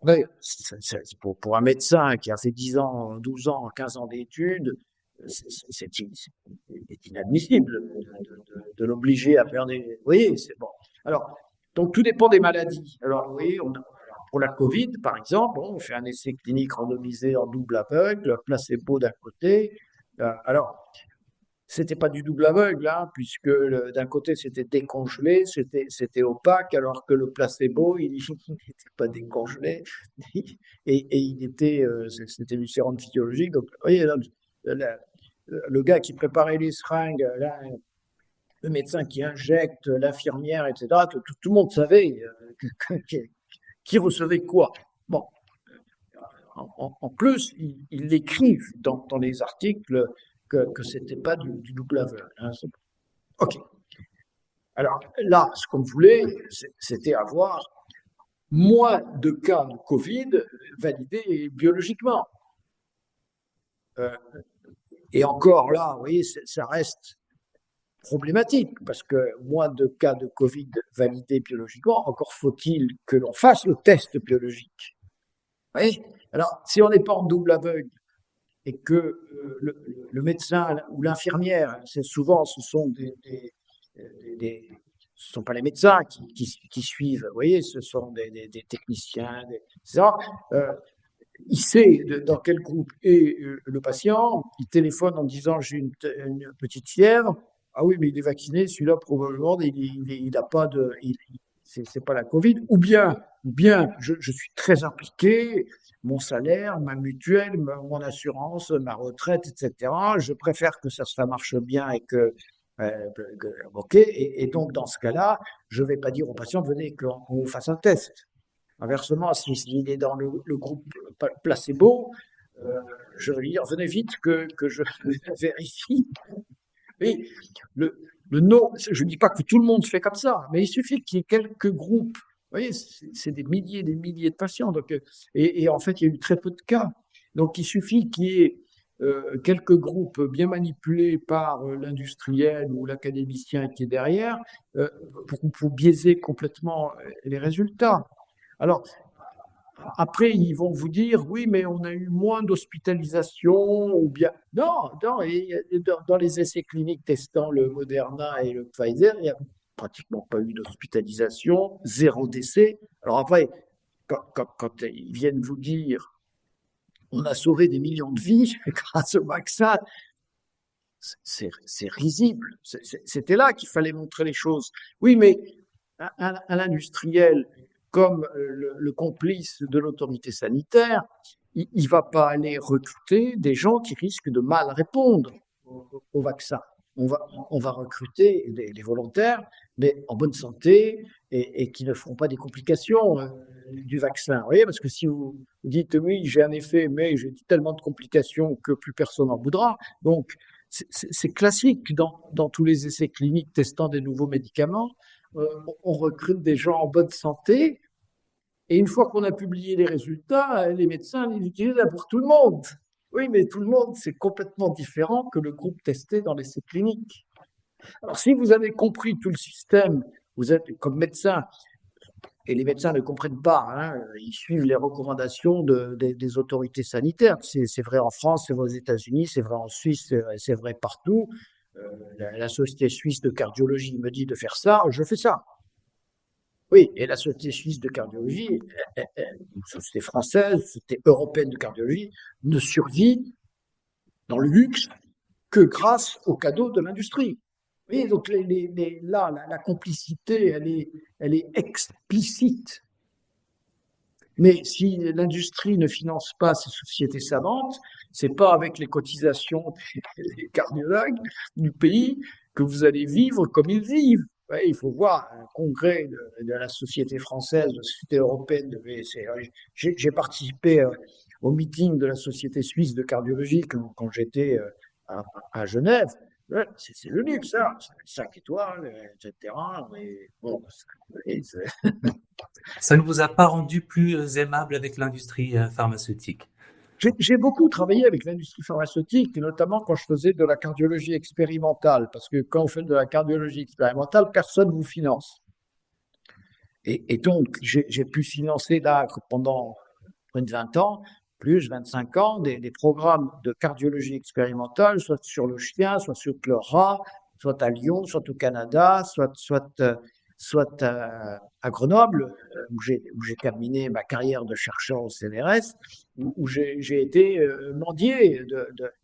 Ouais, pour un médecin qui a fait 10 ans, 12 ans, 15 ans d'études, c'est inadmissible de l'obliger à faire des. Vous voyez, c'est bon. Alors, donc tout dépend des maladies. Alors, oui, pour la Covid, par exemple, on fait un essai clinique randomisé en double aveugle, placebo d'un côté. Alors, c'était pas du double aveugle, puisque d'un côté c'était décongelé, c'était opaque, alors que le placebo, il n'était pas décongelé, et il était, c'était du sérum physiologique. Donc, vous voyez, là, le gars qui préparait les seringues, là, le médecin qui injecte, l'infirmière, etc., tout le monde savait qui recevait quoi. Bon, en plus, ils l'écrivent dans les articles que c'était pas du double aveugle. Ok. Alors là, ce qu'on voulait, c'était avoir moins de cas de Covid validés biologiquement. Et encore là, vous voyez, ça reste problématique parce que moins de cas de Covid validés biologiquement, encore faut-il que l'on fasse le test biologique. Vous voyez? Alors, si on n'est pas en double aveugle et que le médecin ou l'infirmière, c'est souvent, ce sont ce sont pas les médecins qui suivent, vous voyez, ce sont des techniciens, etc. Il sait dans quel groupe est le patient, il téléphone en disant j'ai une petite fièvre. Ah oui, mais il est vacciné, celui-là probablement il n'a pas de, c'est pas la Covid. Ou bien je suis très impliqué, mon salaire, ma mutuelle, mon assurance, ma retraite, etc. Je préfère que ça marche bien et que ok. Et donc dans ce cas-là, je vais pas dire au patient venez qu'on fasse un test. Inversement, s'il est dans le groupe placebo, je vais lui dire venez vite que je vérifie Et le non, je ne dis pas que tout le monde fait comme ça, mais il suffit qu'il y ait quelques groupes. Vous voyez, c'est des milliers de patients. Donc, et en fait, il y a eu très peu de cas. Donc, il suffit qu'il y ait quelques groupes bien manipulés par l'industriel ou l'académicien qui est derrière pour biaiser complètement les résultats. Alors, après, ils vont vous dire, oui, mais on a eu moins d'hospitalisations, ou bien. Non, non, dans les essais cliniques testant le Moderna et le Pfizer, il n'y a pratiquement pas eu d'hospitalisation, zéro décès. Alors après, quand ils viennent vous dire, on a sauvé des millions de vies grâce au vaccin, c'est risible. C'était là qu'il fallait montrer les choses. Oui, mais un industriel comme le complice de l'autorité sanitaire, il ne va pas aller recruter des gens qui risquent de mal répondre au vaccin. On va recruter des volontaires, mais en bonne santé et qui ne feront pas des complications du vaccin. Vous voyez, parce que si vous dites oui, j'ai un effet, mais j'ai tellement de complications que plus personne n'en voudra. Donc, c'est classique dans tous les essais cliniques testant des nouveaux médicaments. On recrute des gens en bonne santé et une fois qu'on a publié les résultats, les médecins les utilisent pour tout le monde. Oui, mais tout le monde, c'est complètement différent que le groupe testé dans l'essai clinique. Alors, si vous avez compris tout le système, vous êtes comme médecin, et les médecins ne comprennent pas, hein, ils suivent les recommandations des autorités sanitaires. C'est vrai en France, c'est vrai aux États-Unis, c'est vrai en Suisse, c'est vrai partout. La Société suisse de cardiologie me dit de faire ça, je fais ça. Oui, et la Société suisse de cardiologie, une société française, une société européenne de cardiologie, ne survit dans le luxe que grâce aux cadeaux de l'industrie. Oui, donc là, la complicité, elle est explicite. Mais si l'industrie ne finance pas ces sociétés savantes, c'est pas avec les cotisations des cardiologues du pays que vous allez vivre comme ils vivent. Ouais, il faut voir un congrès de la Société française, de la Société européenne de VSC. J'ai participé au meeting de la Société suisse de cardiologie quand j'étais à Genève. Ouais, c'est le luxe, ça. 5 étoiles, etc. Mais bon, Ça ne vous a pas rendu plus aimable avec l'industrie pharmaceutique? j'ai beaucoup travaillé avec l'industrie pharmaceutique, notamment quand je faisais de la cardiologie expérimentale, parce que quand vous faites de la cardiologie expérimentale, personne ne vous finance. Et donc, j'ai pu financer là pendant près de 20 ans, plus 25 ans, des programmes de cardiologie expérimentale, soit sur le chien, soit sur le rat, soit à Lyon, soit au Canada, soit à Grenoble, où j'ai terminé ma carrière de chercheur au CNRS, où j'ai été mendier.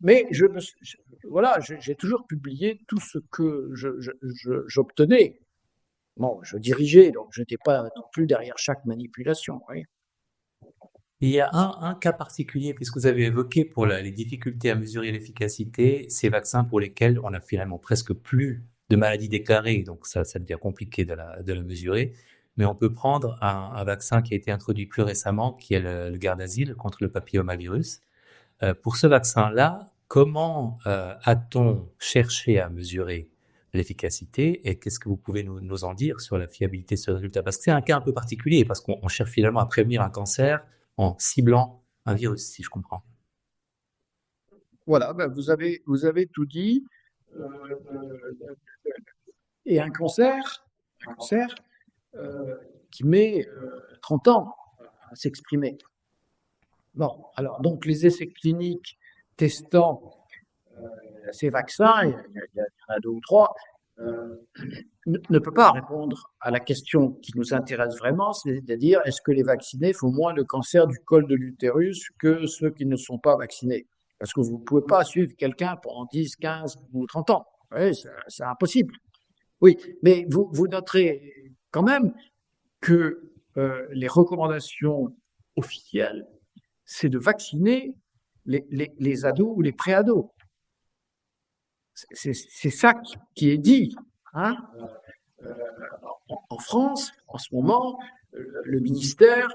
Mais voilà, j'ai toujours publié tout ce que j'obtenais. Bon, je dirigeais, donc je n'étais pas non plus derrière chaque manipulation. Oui. Il y a un cas particulier, puisque vous avez évoqué pour les difficultés à mesurer l'efficacité, ces vaccins pour lesquels on a finalement presque plus de maladies déclarées, donc ça devient compliqué de la mesurer. Mais on peut prendre un vaccin qui a été introduit plus récemment, qui est le Gardasil contre le papillomavirus. Pour ce vaccin-là, comment a-t-on cherché à mesurer l'efficacité et qu'est-ce que vous pouvez nous en dire sur la fiabilité de ce résultat? Parce que c'est un cas un peu particulier, parce qu'on cherche finalement à prévenir un cancer en ciblant un virus, si je comprends. Voilà, ben vous avez tout dit. Et un cancer qui met 30 ans à s'exprimer. Bon, alors, donc les essais cliniques testant ces vaccins, il y en a deux ou trois, ne peut pas répondre à la question qui nous intéresse vraiment, c'est-à-dire est-ce que les vaccinés font moins de cancer du col de l'utérus que ceux qui ne sont pas vaccinés? Parce que vous ne pouvez pas suivre quelqu'un pendant 10, 15 ou 30 ans. Oui, c'est impossible. Oui, mais vous noterez quand même que les recommandations officielles, c'est de vacciner les ados ou les pré-ados. C'est ça qui est dit. Hein. En France, en ce moment, le ministère,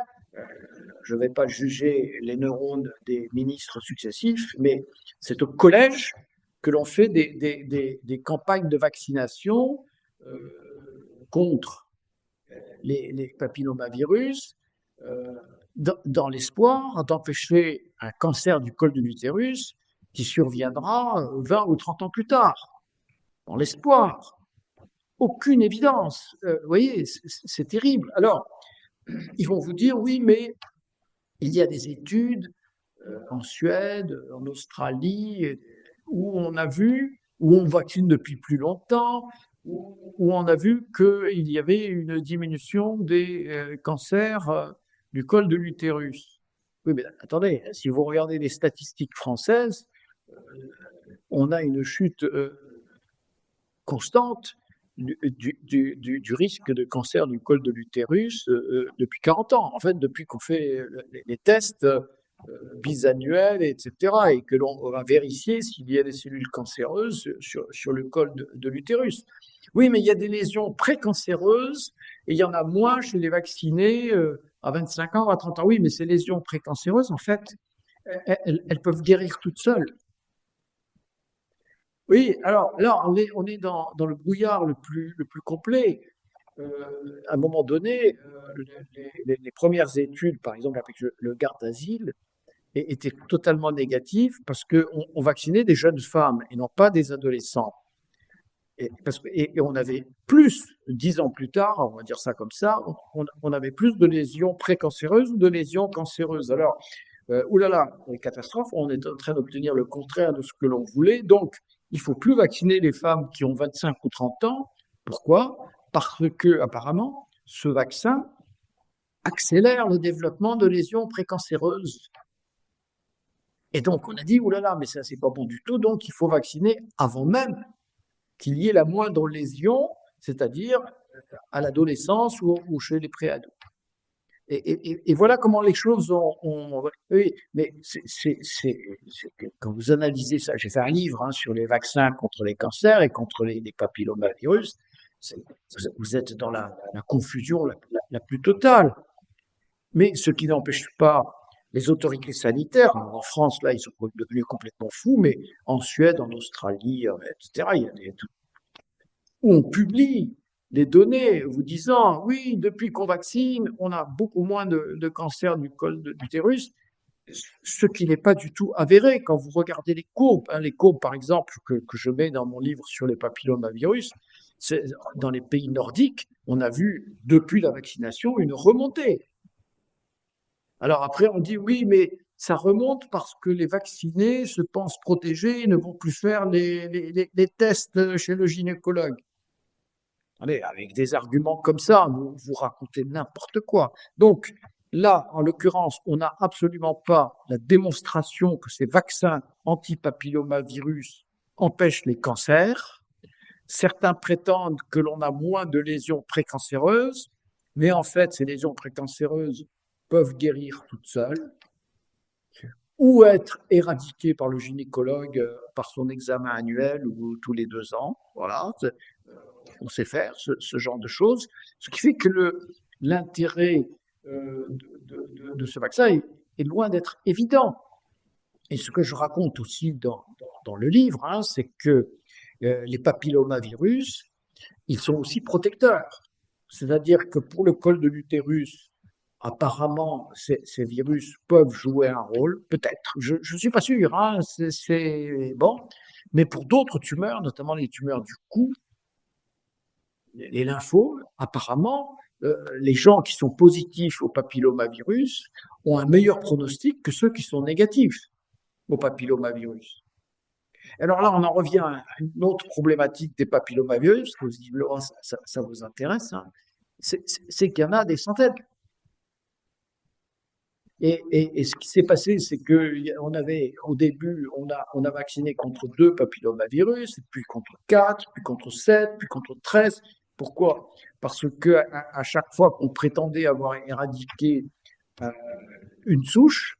je ne vais pas juger les neurones des ministres successifs, mais c'est au collège que l'on fait des campagnes de vaccination contre les papillomavirus dans l'espoir d'empêcher un cancer du col de l'utérus qui surviendra 20 ou 30 ans plus tard. Dans l'espoir. Aucune évidence. Vous voyez, c'est terrible. Alors, ils vont vous dire, oui, mais il y a des études en Suède, en Australie, où on a vu, où on vaccine depuis plus longtemps, où on a vu qu'il y avait une diminution des cancers du col de l'utérus. Oui, mais attendez, si vous regardez les statistiques françaises, on a une chute constante du risque de cancer du col de l'utérus depuis 40 ans. En fait, depuis qu'on fait les tests bisannuels, etc., et que l'on va vérifier s'il y a des cellules cancéreuses sur le col de l'utérus. Oui, mais il y a des lésions précancéreuses et il y en a moins chez les vaccinés à 25 ans, à 30 ans. Oui, mais ces lésions précancéreuses, en fait, elles peuvent guérir toutes seules. Oui, alors là, on est dans le brouillard le plus complet. À un moment donné, les premières études, par exemple avec le Gardasil, étaient totalement négatives parce qu'on vaccinait des jeunes femmes et non pas des adolescents. Et on avait plus, 10 ans plus tard, on va dire ça comme ça, on avait plus de lésions précancéreuses ou de lésions cancéreuses. Alors, oulala, les catastrophes, on est en train d'obtenir le contraire de ce que l'on voulait. Donc, il ne faut plus vacciner les femmes qui ont 25 ou 30 ans. Pourquoi? Parce que, apparemment, ce vaccin accélère le développement de lésions précancéreuses. Et donc, on a dit, oulala, mais ça, c'est pas bon du tout. Donc, il faut vacciner avant même qu'il y ait la moindre lésion, c'est-à-dire à l'adolescence ou chez les préados. Et voilà comment les choses ont oui, mais quand vous analysez ça, j'ai fait un livre sur les vaccins contre les cancers et contre les papillomavirus. Vous êtes dans la confusion la plus totale. Mais ce qui n'empêche pas les autorités sanitaires, en France, là, ils sont devenus complètement fous, mais en Suède, en Australie, etc., il y a où on publie des données vous disant, oui, depuis qu'on vaccine, on a beaucoup moins de cancer du col de l'utérus, ce qui n'est pas du tout avéré. Quand vous regardez les courbes, par exemple, que je mets dans mon livre sur les papillomavirus, dans les pays nordiques, on a vu, depuis la vaccination, une remontée. Alors après, on dit, oui, mais ça remonte parce que les vaccinés se pensent protégés et ne vont plus faire les tests chez le gynécologue. Allez, avec des arguments comme ça, vous racontez n'importe quoi. Donc là, en l'occurrence, on n'a absolument pas la démonstration que ces vaccins anti-papillomavirus empêchent les cancers. Certains prétendent que l'on a moins de lésions précancéreuses, mais en fait, ces lésions précancéreuses peuvent guérir toutes seules ou être éradiquées par le gynécologue par son examen annuel ou tous les 2 ans. Voilà. On sait faire ce genre de choses, ce qui fait que l'intérêt de ce vaccin est loin d'être évident. Et ce que je raconte aussi dans le livre, c'est que les papillomavirus, ils sont aussi protecteurs. C'est-à-dire que pour le col de l'utérus, apparemment, ces virus peuvent jouer un rôle, peut-être. Je ne suis pas sûr, c'est bon. Mais pour d'autres tumeurs, notamment les tumeurs du cou, les lymphomes, apparemment, les gens qui sont positifs au papillomavirus ont un meilleur pronostic que ceux qui sont négatifs au papillomavirus. Alors là, on en revient à une autre problématique des papillomavirus, parce que visiblement ça vous intéresse, c'est qu'il y en a des centaines. Et ce qui s'est passé, c'est que au début, on a vacciné contre 2 papillomavirus, puis contre 4, puis contre 7, puis contre 13. Pourquoi? Parce que à chaque fois qu'on prétendait avoir éradiqué une souche,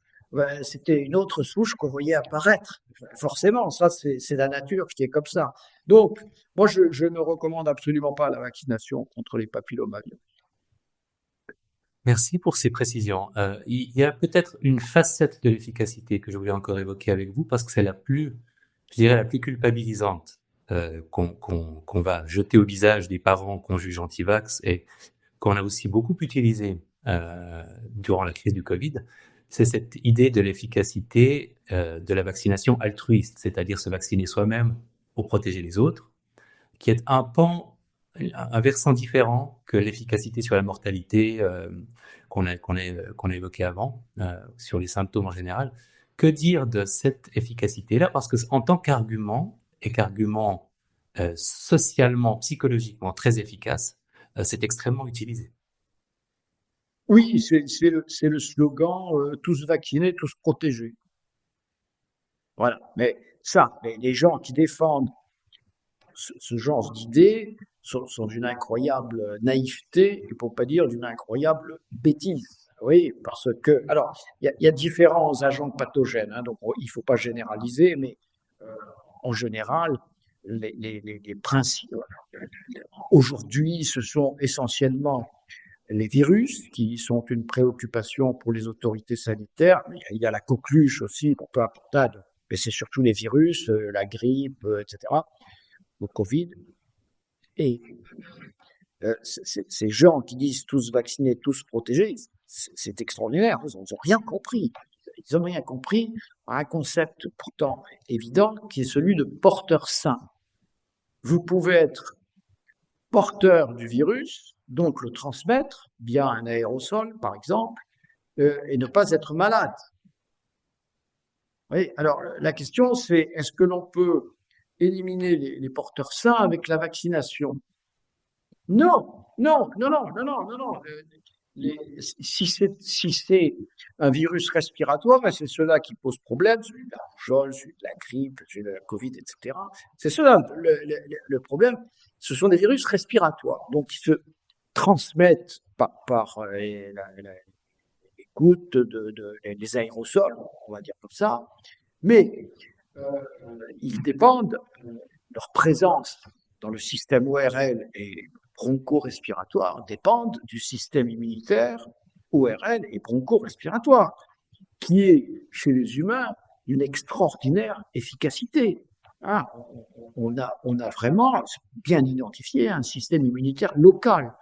c'était une autre souche qu'on voyait apparaître. Forcément, ça, c'est la nature qui est comme ça. Donc, moi, je ne recommande absolument pas la vaccination contre les papillomavirus. Merci pour ces précisions. Il y a peut-être une facette de l'efficacité que je voulais encore évoquer avec vous parce que c'est la plus je dirais, la plus culpabilisante qu'on va jeter au visage des parents qu'on juge anti-vax et qu'on a aussi beaucoup utilisé durant la crise du Covid, c'est cette idée de l'efficacité de la vaccination altruiste, c'est-à-dire se vacciner soi-même pour protéger les autres, qui est un versant différent que l'efficacité sur la mortalité qu'on a évoqué avant, sur les symptômes en général. Que dire de cette efficacité-là? Parce que en tant qu'argument, et qu'argument socialement, psychologiquement très efficace, c'est extrêmement utilisé. Oui, c'est le slogan tous vaccinés, tous protégés. Voilà. Mais ça, les gens qui défendent ce genre d'idées sont d'une incroyable naïveté, et pour pas dire d'une incroyable bêtise. Oui, parce que, alors, il y a différents agents pathogènes, hein, donc il faut pas généraliser, mais euh, en général, les principes, aujourd'hui, ce sont essentiellement les virus qui sont une préoccupation pour les autorités sanitaires. Il y a la coqueluche aussi, on peut apporter, mais c'est surtout les virus, la grippe, etc., le Covid. Et ces gens qui disent tous vaccinés, tous protégés, c'est extraordinaire. Ils n'ont rien compris. Ils n'ont rien compris à un concept pourtant évident qui est celui de porteur sain. Vous pouvez être porteur du virus, donc le transmettre via un aérosol, par exemple, et ne pas être malade. Oui, alors la question c'est est-ce que l'on peut éliminer les porteurs sains avec la vaccination? Non, non, non, non, non, non, non, non. Si c'est un virus respiratoire, ben c'est cela qui pose problème, celui de la rougeole, celui de la grippe, celui de la Covid, etc. C'est cela le problème. Ce sont des virus respiratoires, donc ils se transmettent par les gouttes, les aérosols, on va dire comme ça, mais euh, ils dépendent leur présence dans le système ORL et broncho-respiratoire dépendent du système immunitaire ORL et broncho-respiratoire, qui est chez les humains d'une extraordinaire efficacité. Ah, on a vraiment bien identifié un système immunitaire local.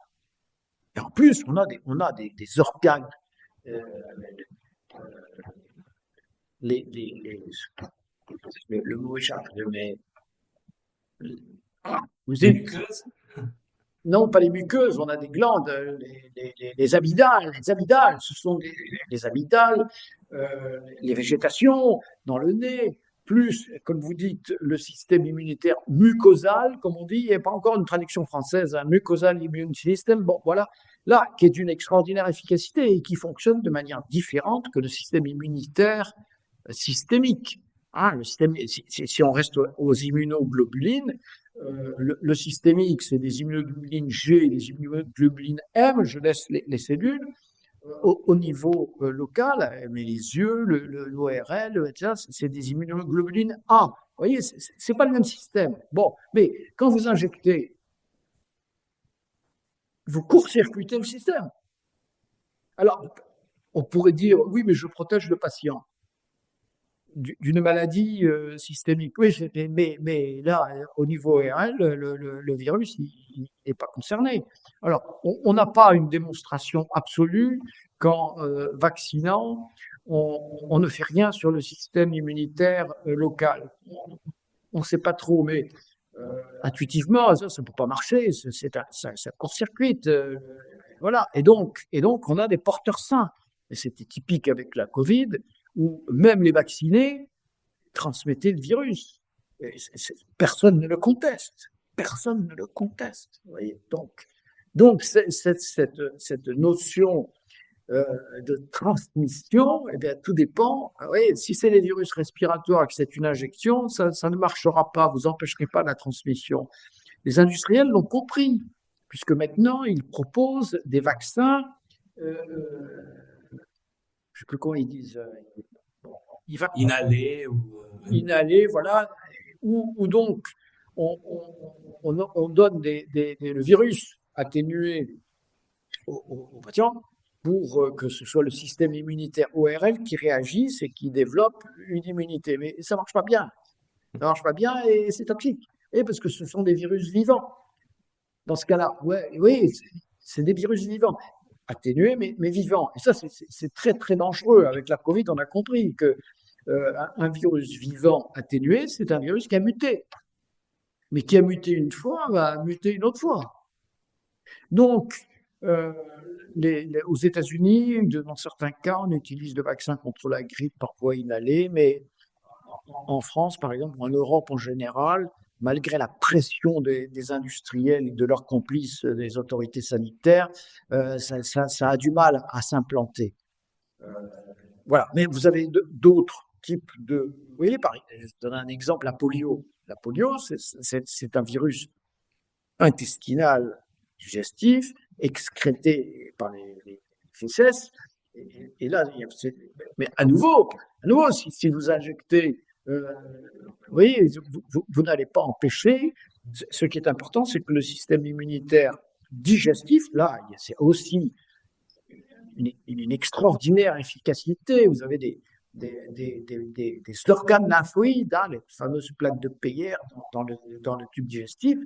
Et en plus, on a des organes, euh, le mot échappe, mais vous Les êtes, muqueuses? non, pas les muqueuses, on a des glandes, les amygdales. Les amygdales, ce sont les amygdales, les végétations dans le nez, plus, comme vous dites, le système immunitaire mucosal, comme on dit, il n'y a pas encore une traduction française, un mucosal immune system, bon, voilà, là, qui est d'une extraordinaire efficacité et qui fonctionne de manière différente que le système immunitaire systémique. Hein, si on reste aux immunoglobulines, le systémique, c'est des immunoglobulines G et des immunoglobulines M, je laisse les cellules. Au niveau local, mais les yeux, l'ORL, etc., c'est des immunoglobulines A. Vous voyez, c'est pas le même système. Bon, mais quand vous injectez, vous court-circuitez le système. Alors, on pourrait dire, oui, mais je protège le patient d'une maladie systémique. Oui, mais là, au niveau ORL, le virus, il n'est pas concerné. Alors, on n'a pas une démonstration absolue qu'en vaccinant, on ne fait rien sur le système immunitaire local. On ne sait pas trop, mais intuitivement, ça ne peut pas marcher. Ça court-circuite. Voilà. Et donc, on a des porteurs sains. Et c'était typique avec la Covid, où même les vaccinés transmettaient le virus. Et personne ne le conteste. Personne ne le conteste. Vous voyez, donc cette notion de transmission, eh bien, tout dépend. Oui, si c'est les virus respiratoires et que c'est une injection, ça ne marchera pas. Vous empêcherez pas la transmission. Les industriels l'ont compris, puisque maintenant, ils proposent des vaccins, je ne sais plus comment ils disent, il va Inhalées ou... inhaler, voilà, ou donc on donne le virus atténué aux patients pour que ce soit le système immunitaire ORL qui réagisse et qui développe une immunité. Mais ça marche pas bien. Ça marche pas bien et c'est toxique. Et parce que ce sont des virus vivants. Dans ce cas-là, ouais, oui, c'est des virus vivants, atténués mais vivants. Et ça, c'est très très dangereux. Avec la Covid, on a compris que un virus vivant atténué, c'est un virus qui a muté. Mais qui a muté une fois, va muter une autre fois. Donc, euh, aux États-Unis, dans certains cas, on utilise le vaccin contre la grippe par voie inhalée, mais en France, par exemple, ou en Europe en général, malgré la pression des industriels et de leurs complices, des autorités sanitaires, ça a du mal à s'implanter. Voilà. Mais vous avez d'autres types de. Oui, pareil. Je donne un exemple, la polio. La polio, c'est un virus intestinal digestif, excrété par les fécès. Et là, mais à nouveau si vous injectez, oui, vous n'allez pas empêcher. Ce qui est important, c'est que le système immunitaire digestif, là, c'est aussi une extraordinaire efficacité. Vous avez des organes lymphoïdes, hein, les fameuses plaques de Peyer dans le tube digestif.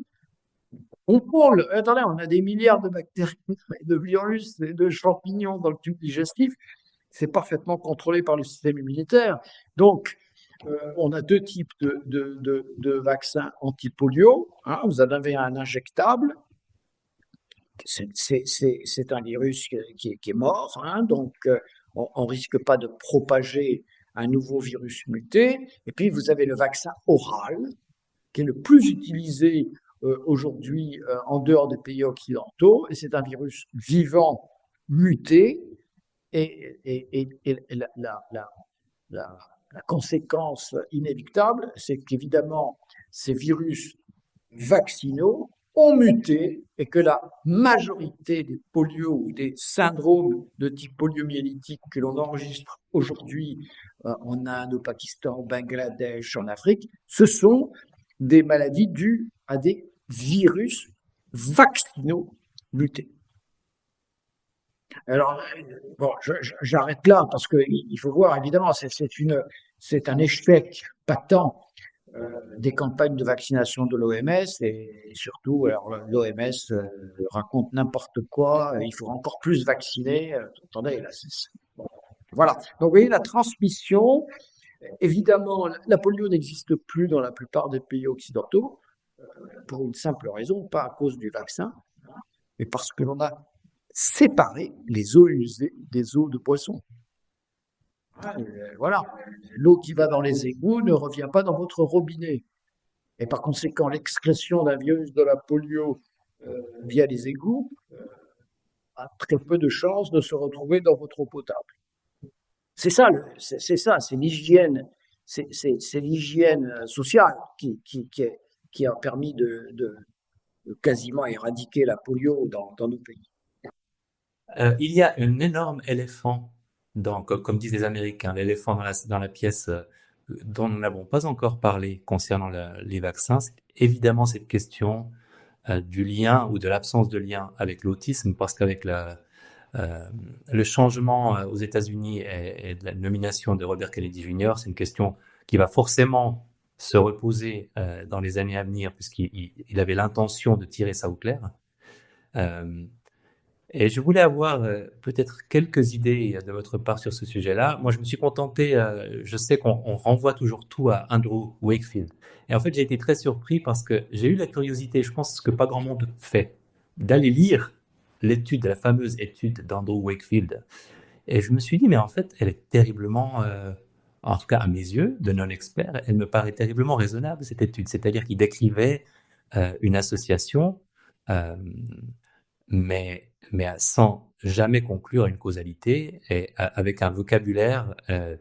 Attendez, on a des milliards de bactéries, de virus et de champignons dans le tube digestif. C'est parfaitement contrôlé par le système immunitaire. Donc, on a deux types de vaccins anti-polio. Hein. Vous en avez un injectable. C'est un virus qui est mort. Hein. Donc, on ne risque pas de propager un nouveau virus muté. Et puis, vous avez le vaccin oral, qui est le plus utilisé aujourd'hui en dehors des pays occidentaux, et c'est un virus vivant, muté, et la conséquence inéluctable, c'est qu'évidemment, ces virus vaccinaux ont muté et que la majorité des polios ou des syndromes de type poliomyélitique que l'on enregistre aujourd'hui en Inde, au Pakistan, au Bangladesh, en Afrique, ce sont des maladies dues à des virus vaccinaux mutés. Alors, bon, j'arrête là parce qu'il faut voir, évidemment, c'est un échec patent des campagnes de vaccination de l'OMS et surtout, alors l'OMS raconte n'importe quoi, il faut encore plus vacciner. Attendez, là, bon. Voilà. Donc, vous voyez, la transmission, évidemment, la polio n'existe plus dans la plupart des pays occidentaux pour une simple raison, pas à cause du vaccin, mais parce que l'on a séparé les eaux usées des eaux de boisson. Voilà, l'eau qui va dans les égouts ne revient pas dans votre robinet. Et par conséquent, l'excrétion d'un virus de la polio via les égouts a très peu de chances de se retrouver dans votre eau potable. C'est ça, c'est l'hygiène, c'est l'hygiène sociale qui a permis de quasiment éradiquer la polio dans nos pays. Il y a un énorme éléphant, comme disent les Américains, l'éléphant dans la pièce dont nous n'avons pas encore parlé concernant les vaccins. C'est évidemment cette question du lien ou de l'absence de lien avec l'autisme, parce qu'avec le changement aux États-Unis et de la nomination de Robert Kennedy Jr., c'est une question qui va forcément se reposer dans les années à venir, puisqu'il avait l'intention de tirer ça au clair. Et je voulais avoir peut-être quelques idées de votre part sur ce sujet-là. Moi, je me suis contenté, je sais qu'on renvoie toujours tout à Andrew Wakefield. Et en fait, j'ai été très surpris parce que j'ai eu la curiosité, je pense que pas grand monde fait, d'aller lire l'étude, la fameuse étude d'Andrew Wakefield. Et je me suis dit, mais en fait, elle est terriblement, en tout cas à mes yeux, de non-expert, elle me paraît terriblement raisonnable, cette étude. C'est-à-dire qu'il décrivait une association, mais sans jamais conclure une causalité et avec un vocabulaire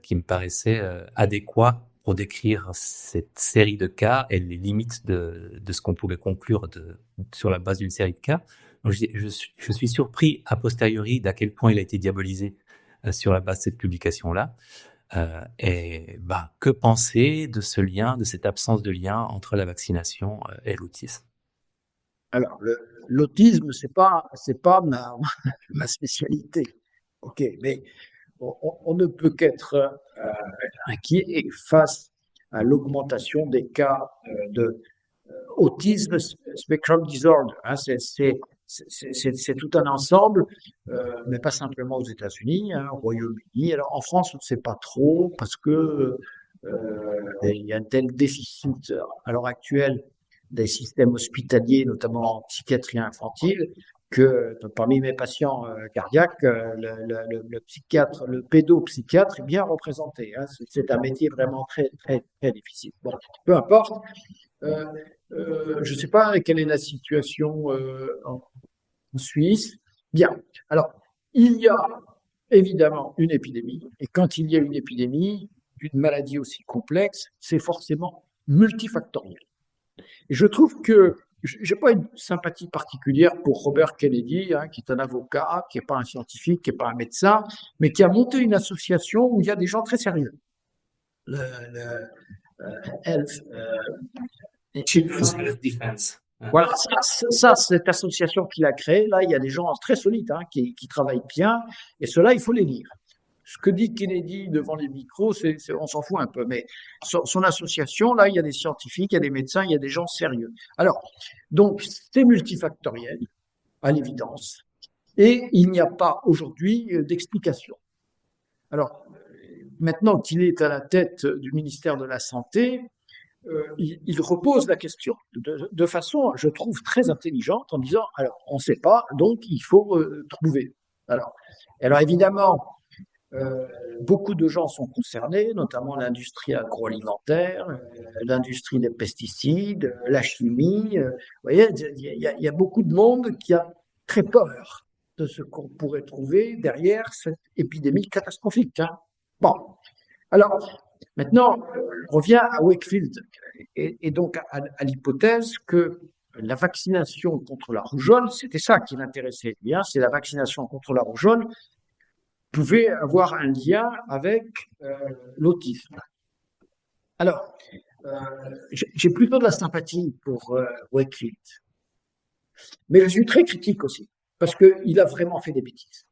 qui me paraissait adéquat pour décrire cette série de cas et les limites de ce qu'on pouvait conclure sur la base d'une série de cas. Donc, je suis surpris a posteriori d'à quel point il a été diabolisé sur la base de cette publication-là. Et que penser de ce lien, de cette absence de lien entre la vaccination et l'autisme? Alors, l'autisme, c'est pas ma spécialité. Ok, mais on ne peut qu'être inquiet face à l'augmentation des cas de autisme spectrum disorder. Hein, c'est tout un ensemble, mais pas simplement aux États-Unis, hein, au Royaume-Uni. Alors en France, on ne sait pas trop parce que il y a un tel déficit à l'heure actuelle des systèmes hospitaliers, notamment en psychiatrie infantile, que parmi mes patients cardiaques, le psychiatre, le pédopsychiatre est bien représenté. Hein. C'est un métier vraiment très, très, très difficile. Bon, peu importe. Euh, je ne sais pas quelle est la situation en Suisse. Bien. Alors, il y a évidemment une épidémie. Et quand il y a une épidémie, d'une maladie aussi complexe, c'est forcément multifactoriel. Et je trouve que j'ai pas une sympathie particulière pour Robert Kennedy, hein, qui est un avocat, qui n'est pas un scientifique, qui n'est pas un médecin, mais qui a monté une association où il y a des gens très sérieux. Le Health, Children's Health Defense. voilà, cette association qu'il a créée, là, il y a des gens très solides hein, qui travaillent bien, et cela, il faut les lire. Ce que dit Kennedy devant les micros, on s'en fout un peu, mais son association, là, il y a des scientifiques, il y a des médecins, il y a des gens sérieux. Alors, donc, c'est multifactoriel, à l'évidence, et il n'y a pas aujourd'hui d'explication. Alors, maintenant qu'il est à la tête du ministère de la Santé, il repose la question de façon, je trouve, très intelligente en disant, alors, on ne sait pas, donc il faut trouver. Alors évidemment, beaucoup de gens sont concernés, notamment l'industrie agroalimentaire, l'industrie des pesticides, la chimie. Vous voyez, il y a beaucoup de monde qui a très peur de ce qu'on pourrait trouver derrière cette épidémie catastrophique. Hein. Bon, alors, maintenant, on revient à Wakefield et donc à l'hypothèse que la vaccination contre la rougeole, c'était ça qui l'intéressait bien, c'est la vaccination contre la rougeole pouvait avoir un lien avec l'autisme. Alors, j'ai plutôt de la sympathie pour Wakefield, mais je suis très critique aussi, parce qu'il a vraiment fait des bêtises.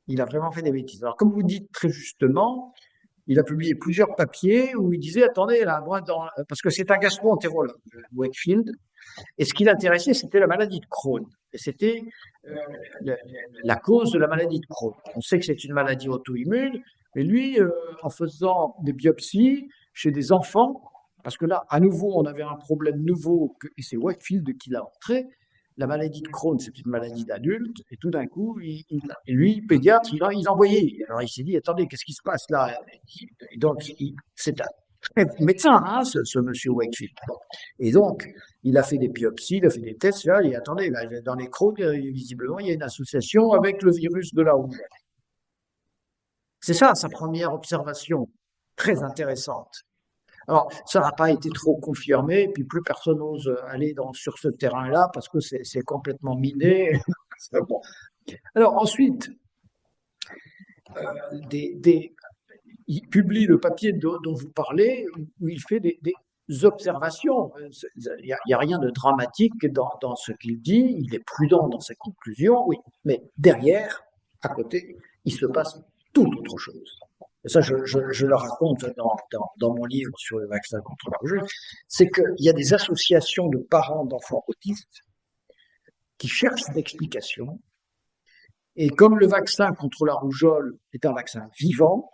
Il a vraiment fait des bêtises. Alors, comme vous dites très justement, il a publié plusieurs papiers où il disait, attendez, là, moi, parce que c'est un gastro-entérologue, Wakefield, et ce qui l'intéressait, c'était la maladie de Crohn. Et c'était la cause de la maladie de Crohn. On sait que c'est une maladie auto-immune, mais lui, en faisant des biopsies chez des enfants, parce que là, à nouveau, on avait un problème nouveau, et c'est Wakefield qui l'a entré. La maladie de Crohn, c'est une maladie d'adulte, et tout d'un coup, lui, pédiatre, il envoyait. Alors il s'est dit, attendez, qu'est-ce qui se passe là? Et donc, c'est un médecin, hein, ce monsieur Wakefield. Bon. Et donc, il a fait des biopsies, il a fait des tests, là, et attendez, là, dans les Crohn, visiblement, il y a une association avec le virus de la rougeole. C'est ça, sa première observation, très intéressante. Alors, ça n'a pas été trop confirmé, puis plus personne n'ose aller sur ce terrain-là parce que c'est complètement miné. Bon. Alors ensuite, il publie le papier dont vous parlez, où il fait des observations. Il n'y a rien de dramatique dans ce qu'il dit, il est prudent dans ses conclusions, oui, mais derrière, à côté, il se passe tout autre chose. Et ça, je le raconte dans mon livre sur le vaccin contre la rougeole, c'est qu'il y a des associations de parents d'enfants autistes qui cherchent d'explications. Et comme le vaccin contre la rougeole est un vaccin vivant,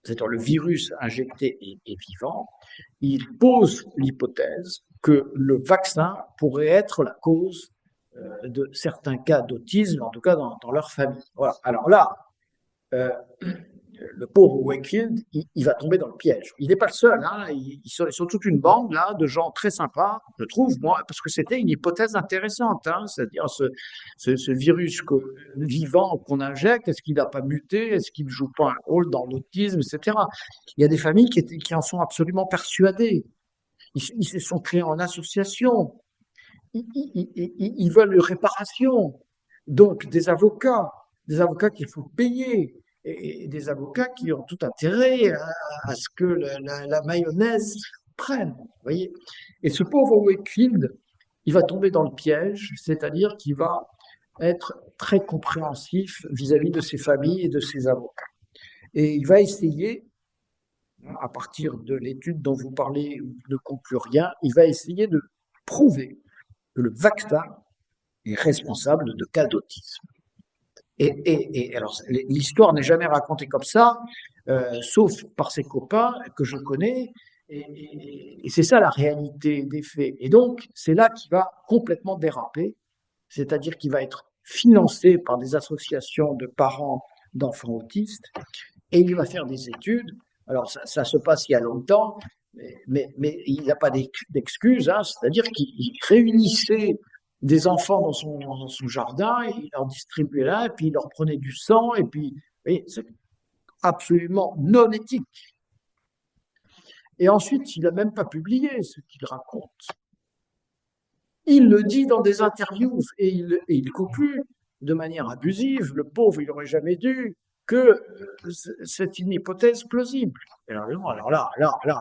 c'est-à-dire le virus injecté est vivant, ils posent l'hypothèse que le vaccin pourrait être la cause de certains cas d'autisme, en tout cas dans leur famille. Voilà. Alors là, le pauvre Wakefield, il va tomber dans le piège. Il n'est pas le seul, hein. Ils sont toute une bande là de gens très sympas, je trouve, moi, parce que c'était une hypothèse intéressante, hein, c'est-à-dire ce virus vivant qu'on injecte, est-ce qu'il n'a pas muté, est-ce qu'il ne joue pas un rôle dans l'autisme, etc. Il y a des familles qui en sont absolument persuadées. Ils se sont créés en association. Ils veulent une réparation. Donc des avocats qu'il faut payer. Et des avocats qui ont tout intérêt à ce que la mayonnaise prenne, vous voyez. Et ce pauvre Wakefield, il va tomber dans le piège, c'est-à-dire qu'il va être très compréhensif vis-à-vis de ses familles et de ses avocats. Et il va essayer à partir de l'étude dont vous parlez, ne conclut rien, il va essayer de prouver que le vaccin est responsable de cas d'autisme. Et alors, l'histoire n'est jamais racontée comme ça, sauf par ses copains que je connais, et c'est ça la réalité des faits. Et donc, c'est là qu'il va complètement déraper, c'est-à-dire qu'il va être financé par des associations de parents d'enfants autistes, et il va faire des études. Alors, ça se passe il y a longtemps, mais il n'a pas d'excuses, hein, c'est-à-dire qu'il réunissait des enfants dans son jardin, et il leur distribuait là, et puis il leur prenait du sang, et puis, oui, c'est absolument non éthique. Et ensuite, il n'a même pas publié ce qu'il raconte. Il le dit dans des interviews, et il conclut de manière abusive, le pauvre, il n'aurait jamais dû, que c'est une hypothèse plausible. Alors là,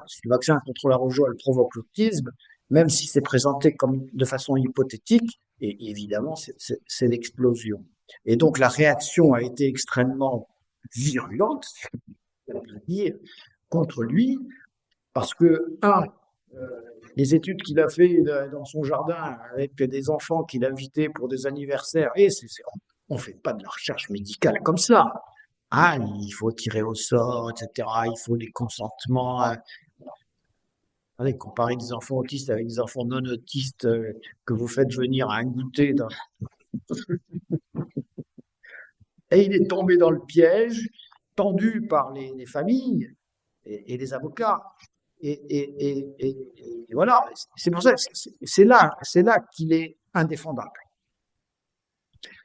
si le vaccin contre la rougeole provoque l'autisme, même si c'est présenté comme de façon hypothétique, et évidemment, c'est l'explosion. Et donc la réaction a été extrêmement virulente, on peut dire, contre lui, parce que, les études qu'il a fait dans son jardin avec des enfants qu'il invitait pour des anniversaires, et on ne fait pas de la recherche médicale comme ça. Ah, il faut tirer au sort, etc. Il faut des consentements. Allez, comparer des enfants autistes avec des enfants non autistes que vous faites venir à un goûter. Et il est tombé dans le piège, tendu par les familles et les avocats. Et voilà, c'est pour ça que c'est là qu'il est indéfendable.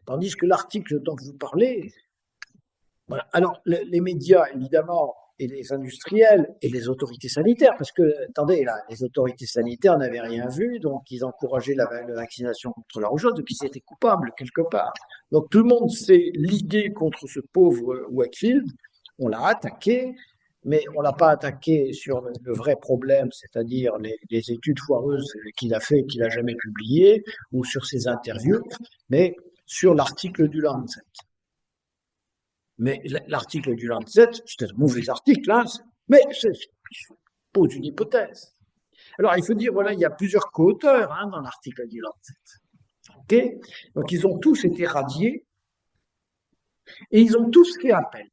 Tandis que l'article dont vous parlez, voilà. Alors, les médias, évidemment, et les industriels et les autorités sanitaires, parce que, attendez, là, les autorités sanitaires n'avaient rien vu, donc ils encourageaient la vaccination contre la rougeole, donc ils étaient coupables quelque part. Donc tout le monde s'est ligué contre ce pauvre Wakefield, on l'a attaqué, mais on l'a pas attaqué sur le vrai problème, c'est-à-dire les études foireuses qu'il a fait, qu'il a jamais publiées, ou sur ses interviews, mais sur l'article du Lancet. Mais l'article du Lancet, c'est un mauvais article, hein, mais il pose une hypothèse. Alors, il faut dire, voilà, il y a plusieurs co-auteurs hein, dans l'article du Lancet. Okay, donc, ils ont tous été radiés et ils ont tous fait appel,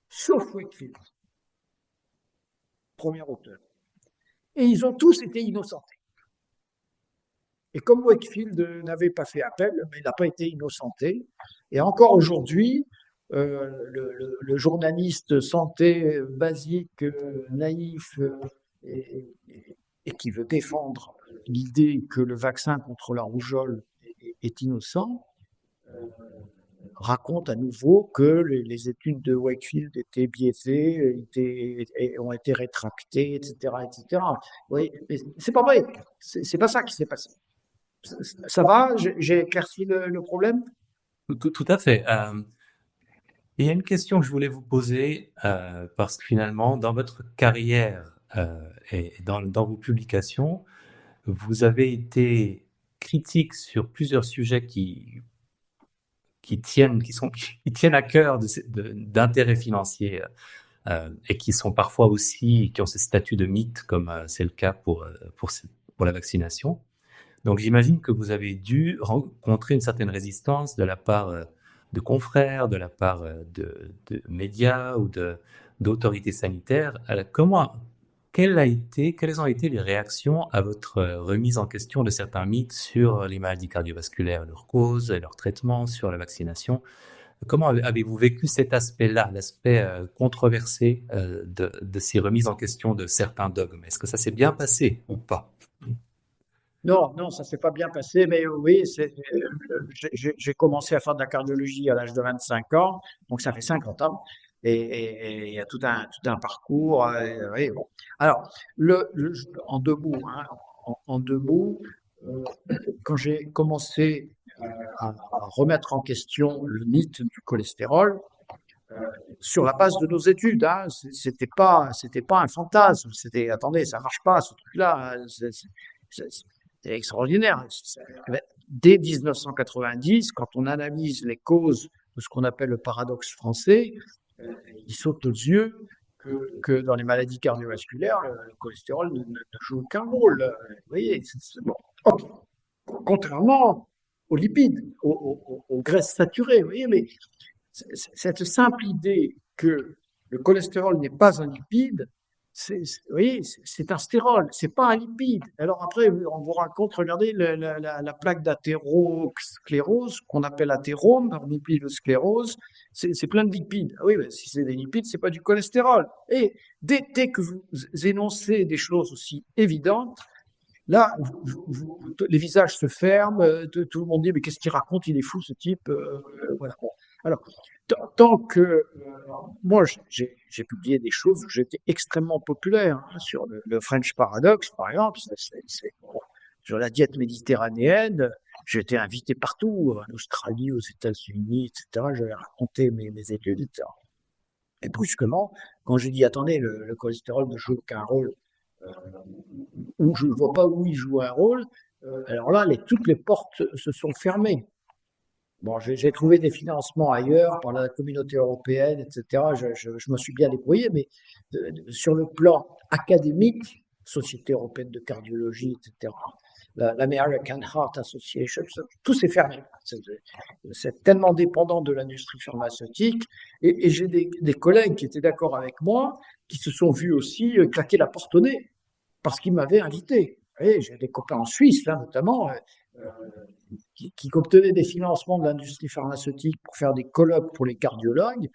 sauf Wakefield, premier auteur. Et ils ont tous été innocentés. Et comme Wakefield n'avait pas fait appel, mais il n'a pas été innocenté. Et encore aujourd'hui, le journaliste santé basique, naïf, et qui veut défendre l'idée que le vaccin contre la rougeole est innocent, raconte à nouveau que les études de Wakefield étaient biaisées, ont été rétractées, etc., etc. Oui, mais c'est pas vrai. C'est pas ça qui s'est passé. Ça va? J'ai éclairci le problème? Tout à fait. Il y a une question que je voulais vous poser, parce que finalement, dans votre carrière et dans vos publications, vous avez été critique sur plusieurs sujets qui tiennent à cœur d'intérêts financiers et qui sont parfois aussi, qui ont ce statut de mythe, comme c'est le cas pour la vaccination. Donc j'imagine que vous avez dû rencontrer une certaine résistance de la part de confrères, de la part de médias ou d'autorités sanitaires. Alors, quelles ont été les réactions à votre remise en question de certains mythes sur les maladies cardiovasculaires, leurs causes et leurs traitements, sur la vaccination? Comment avez-vous vécu cet aspect-là, l'aspect controversé de ces remises en question de certains dogmes? Est-ce que ça s'est bien passé ou pas? Non, ça s'est pas bien passé, mais oui, j'ai commencé à faire de la cardiologie à l'âge de 25 ans, donc ça fait 50 ans, et il y a tout un parcours. Oui, bon. Alors, en deux mots, hein, en deux mots, quand j'ai commencé à remettre en question le mythe du cholestérol, sur la base de nos études, hein, c'était pas un fantasme, attendez, ça marche pas ce truc-là, hein, c'est extraordinaire. Dès 1990, quand on analyse les causes de ce qu'on appelle le paradoxe français, il saute aux yeux que dans les maladies cardiovasculaires, le cholestérol ne joue aucun rôle. Vous voyez, bon. Ok. Contrairement aux lipides, aux graisses saturées, vous voyez, mais cette simple idée que le cholestérol n'est pas un lipide, vous voyez, c'est un stérol, c'est pas un lipide. Alors après, on vous raconte, regardez la plaque d'athérosclérose, qu'on appelle athérome, on oublie le sclérose, c'est plein de lipides. Ah oui, mais si c'est des lipides, c'est pas du cholestérol. Et dès que vous énoncez des choses aussi évidentes, là, les visages se ferment, tout le monde dit, mais qu'est-ce qu'il raconte, il est fou ce type. Voilà. Bon. Alors, tant que moi, j'ai publié des choses où j'étais extrêmement populaire, hein, sur le French Paradox, par exemple, bon, sur la diète méditerranéenne, j'ai été invité partout, en Australie, aux États-Unis, etc. J'avais raconté mes études, etc. Et brusquement, quand j'ai dit, attendez, le cholestérol ne joue aucun rôle, où je ne vois pas où il joue un rôle, alors là, toutes les portes se sont fermées. Bon, j'ai trouvé des financements ailleurs, par la communauté européenne, etc. Je me suis bien débrouillé, mais sur le plan académique, Société européenne de cardiologie, etc., l'American Heart Association, tout s'est fermé. C'est tellement dépendant de l'industrie pharmaceutique. Et j'ai des collègues qui étaient d'accord avec moi, qui se sont vus aussi claquer la porte au nez, parce qu'ils m'avaient invité. Et j'ai des copains en Suisse, là, notamment, qui obtenaient des financements de l'industrie pharmaceutique pour faire des colloques pour les cardiologues.